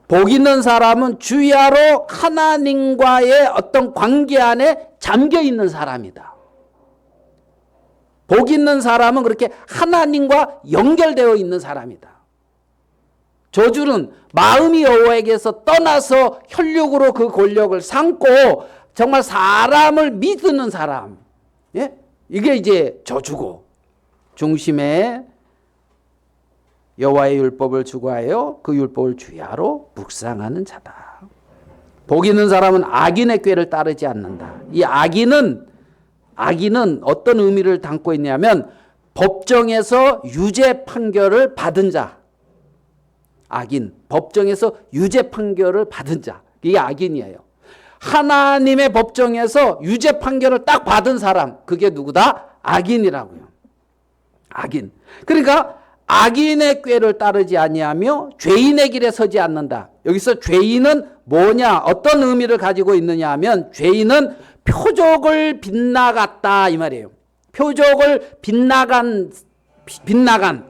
복 있는 사람은 주야로 하나님과의 어떤 관계 안에 잠겨 있는 사람이다. 복 있는 사람은 그렇게 하나님과 연결되어 있는 사람이다. 저주는 마음이 여호와에게서 떠나서 혈육으로 그 권력을 삼고 정말 사람을 믿는 사람. 이게 이제 저주고 중심에 여호와의 율법을 주고하여 그 율법을 주야로 묵상하는 자다. 복 있는 사람은 악인의 꾀를 따르지 않는다. 이 악인은 어떤 의미를 담고 있냐면 법정에서 유죄 판결을 받은 자. 악인, 법정에서 유죄 판결을 받은 자. 이게 악인이에요. 하나님의 법정에서 유죄 판결을 딱 받은 사람. 그게 누구다? 악인이라고요. 악인. 그러니까 악인의 꾀를 따르지 아니하며 죄인의 길에 서지 않는다. 여기서 죄인은 뭐냐? 어떤 의미를 가지고 있느냐 하면 죄인은 표적을 빗나갔다 이 말이에요. 표적을 빗나간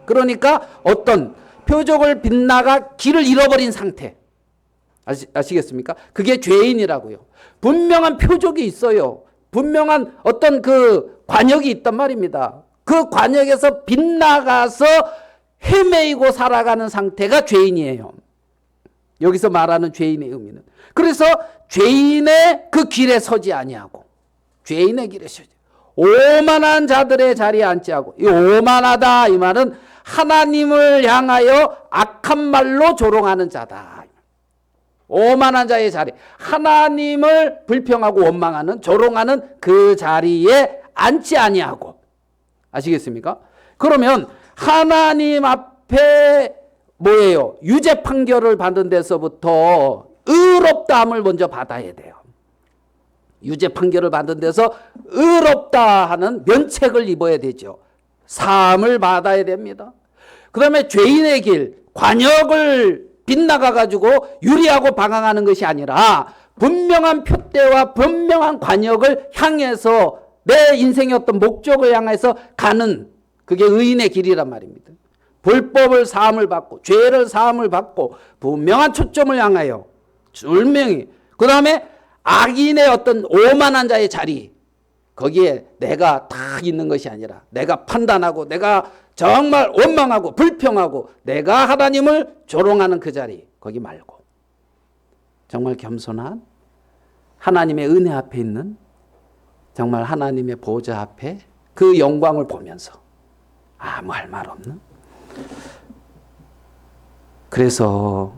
그러니까 어떤 표적을 빗나가 길을 잃어버린 상태. 아시겠습니까? 그게 죄인이라고요. 분명한 표적이 있어요. 분명한 어떤 그 관역이 있단 말입니다. 그 관역에서 빗나가서 헤매이고 살아가는 상태가 죄인이에요. 여기서 말하는 죄인의 의미는. 그래서 죄인의 그 길에 서지 아니하고, 죄인의 길에 서지, 오만한 자들의 자리에 앉지 않고. 이 오만하다 이 말은 하나님을 향하여 악한 말로 조롱하는 자다. 오만한 자의 자리, 하나님을 불평하고 원망하는, 조롱하는 그 자리에 앉지 아니하고. 아시겠습니까? 그러면 하나님 앞에 뭐예요? 유죄 판결을 받은 데서부터 의롭다함을 먼저 받아야 돼요. 유죄 판결을 받은 데서 의롭다 하는 면책을 입어야 되죠. 사함을 받아야 됩니다. 그 다음에 죄인의 길, 관역을 빗나가 가지고 유리하고 방황하는 것이 아니라 분명한 표대와 분명한 관역을 향해서 내 인생의 어떤 목적을 향해서 가는, 그게 의인의 길이란 말입니다. 불법을 사함을 받고 죄를 사함을 받고 분명한 초점을 향하여 분명히, 그 다음에 악인의 어떤 오만한 자의 자리, 거기에 내가 딱 있는 것이 아니라 내가 판단하고 내가 정말 원망하고 불평하고 내가 하나님을 조롱하는 그 자리, 거기 말고 정말 겸손한 하나님의 은혜 앞에 있는, 정말 하나님의 보좌 앞에 그 영광을 보면서 아무 할 말 없는, 그래서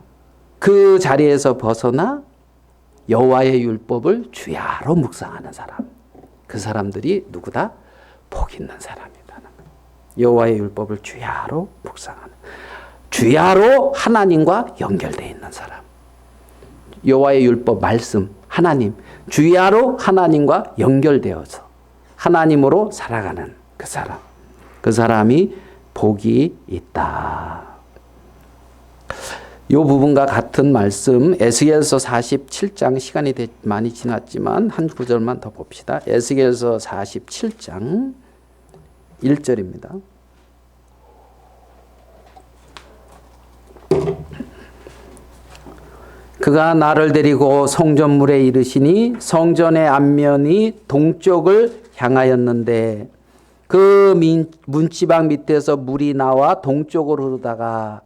그 자리에서 벗어나 여호와의 율법을 주야로 묵상하는 사람, 그 사람들이 누구다? 복 있는 사람이다. 여호와의 율법을 주야로 묵상하는, 주야로 하나님과 연결되어 있는 사람, 여호와의 율법 말씀 하나님, 주야로 하나님과 연결되어서 하나님으로 살아가는 그 사람, 그 사람이 복이 있다. 이 부분과 같은 말씀 에스겔서 47장, 시간이 많이 지났지만 한 구절만 더 봅시다. 에스겔서 47장 1절입니다. 그가 나를 데리고 성전물에 이르시니 성전의 앞면이 동쪽을 향하였는데 그 문지방 밑에서 물이 나와 동쪽으로 흐르다가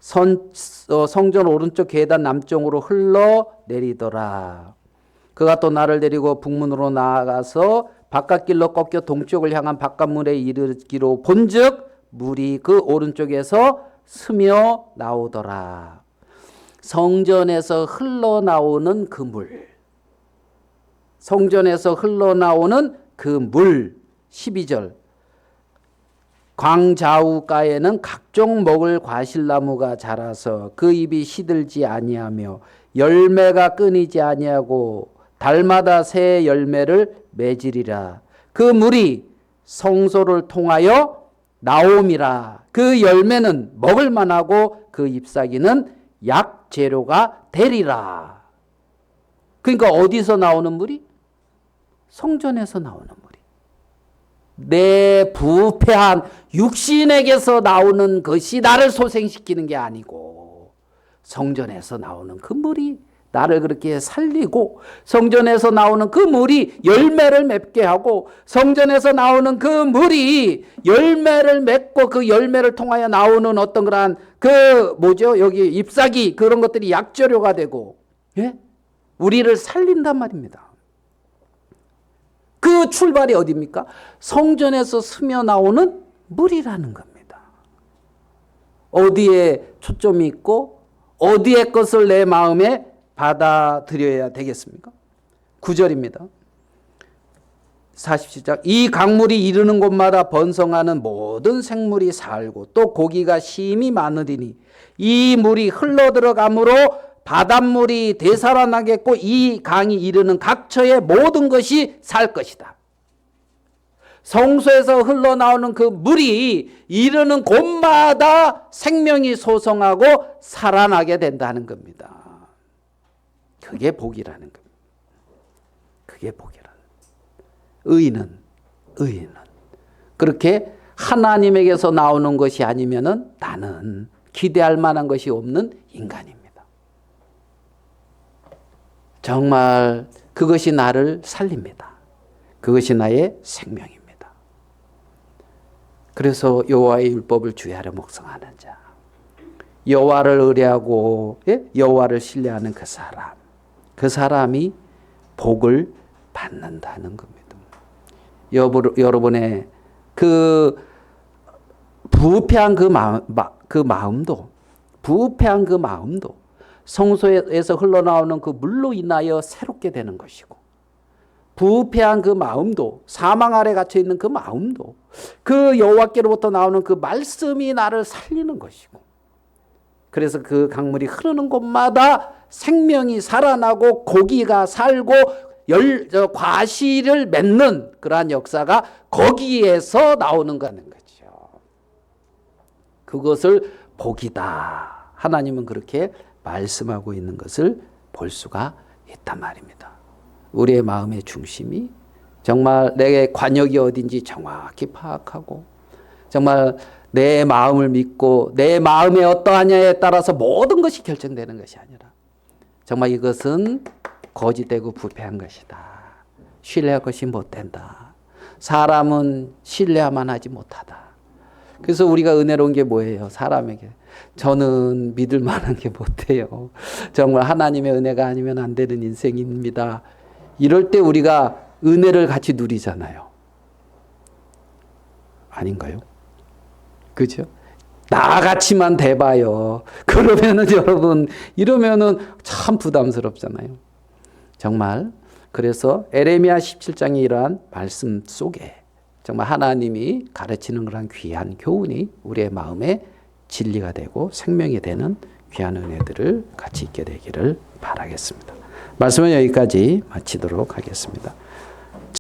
성전 오른쪽 계단 남쪽으로 흘러내리더라. 그가 또 나를 데리고 북문으로 나아가서 바깥길로 꺾여 동쪽을 향한 바깥문에 이르기로 본즉 물이 그 오른쪽에서 스며 나오더라. 성전에서 흘러나오는 그 물, 성전에서 흘러나오는 그 물. 12절, 광좌우가에는 각종 먹을 과실나무가 자라서 그 잎이 시들지 아니하며 열매가 끊이지 아니하고 달마다 새 열매를 맺으리라. 그 물이 성소를 통하여 나옴이라. 그 열매는 먹을 만하고 그 잎사귀는 약재료가 되리라. 그러니까 어디서 나오는 물이? 성전에서 나오는 물이. 내 부패한 육신에게서 나오는 것이 나를 소생시키는 게 아니고 성전에서 나오는 그 물이 나를 그렇게 살리고, 성전에서 나오는 그 물이 열매를 맺게 하고, 성전에서 나오는 그 물이 열매를 맺고 그 열매를 통하여 나오는 어떤 그러한 그 뭐죠? 여기 잎사귀 그런 것들이 약재료가 되고, 예? 우리를 살린단 말입니다. 그 출발이 어디입니까? 성전에서 스며 나오는 물이라는 겁니다. 어디에 초점이 있고 어디에 것을 내 마음에 받아들여야 되겠습니까? 9절입니다. 47장, 이 강물이 이르는 곳마다 번성하는 모든 생물이 살고 또 고기가 심히 많으리니 이 물이 흘러들어가므로 바닷물이 되살아나겠고 이 강이 이르는 각처의 모든 것이 살 것이다. 성소에서 흘러나오는 그 물이 이르는 곳마다 생명이 소성하고 살아나게 된다는 겁니다. 그게 복이라는 겁니다. 그게 복이라는. 의인은 그렇게 하나님에게서 나오는 것이 아니면은 나는 기대할 만한 것이 없는 인간입니다. 정말 그것이 나를 살립니다. 그것이 나의 생명입니다. 그래서 여호와의 율법을 주의하려 묵상하는 자, 여호와를 의뢰하고 여호와를 신뢰하는 그 사람이 복을 받는다는 겁니다. 여러분의 그 부패한 그 마음도 성소에서 흘러나오는 그 물로 인하여 새롭게 되는 것이고, 부패한 그 마음도, 사망 아래 갇혀 있는 그 마음도 그 여호와께로부터 나오는 그 말씀이 나를 살리는 것이고, 그래서 그 강물이 흐르는 곳마다 생명이 살아나고 고기가 살고 과실을 맺는 그러한 역사가 거기에서 나오는 거는 거죠. 그것을 복이다. 하나님은 그렇게 말씀하고 있는 것을 볼 수가 있단 말입니다. 우리의 마음의 중심이 정말 내 관역이 어딘지 정확히 파악하고, 정말 내 마음을 믿고 내 마음이 어떠하냐에 따라서 모든 것이 결정되는 것이 아니라, 정말 이것은 거짓되고 부패한 것이다. 신뢰할 것이 못된다. 사람은 신뢰야만 하지 못하다. 그래서 우리가 은혜로운 게 뭐예요? 사람에게 저는 믿을 만한 게 못해요. 정말 하나님의 은혜가 아니면 안 되는 인생입니다. 이럴 때 우리가 은혜를 같이 누리잖아요. 아닌가요? 그죠? 나같이만 대봐요. 그러면은 여러분, 이러면은 참 부담스럽잖아요. 정말 그래서 에레미야 17장의 이러한 말씀 속에 정말 하나님이 가르치는 그런 귀한 교훈이 우리의 마음에 진리가 되고 생명이 되는 귀한 은혜들을 같이 있게 되기를 바라겠습니다. 말씀은 여기까지 마치도록 하겠습니다.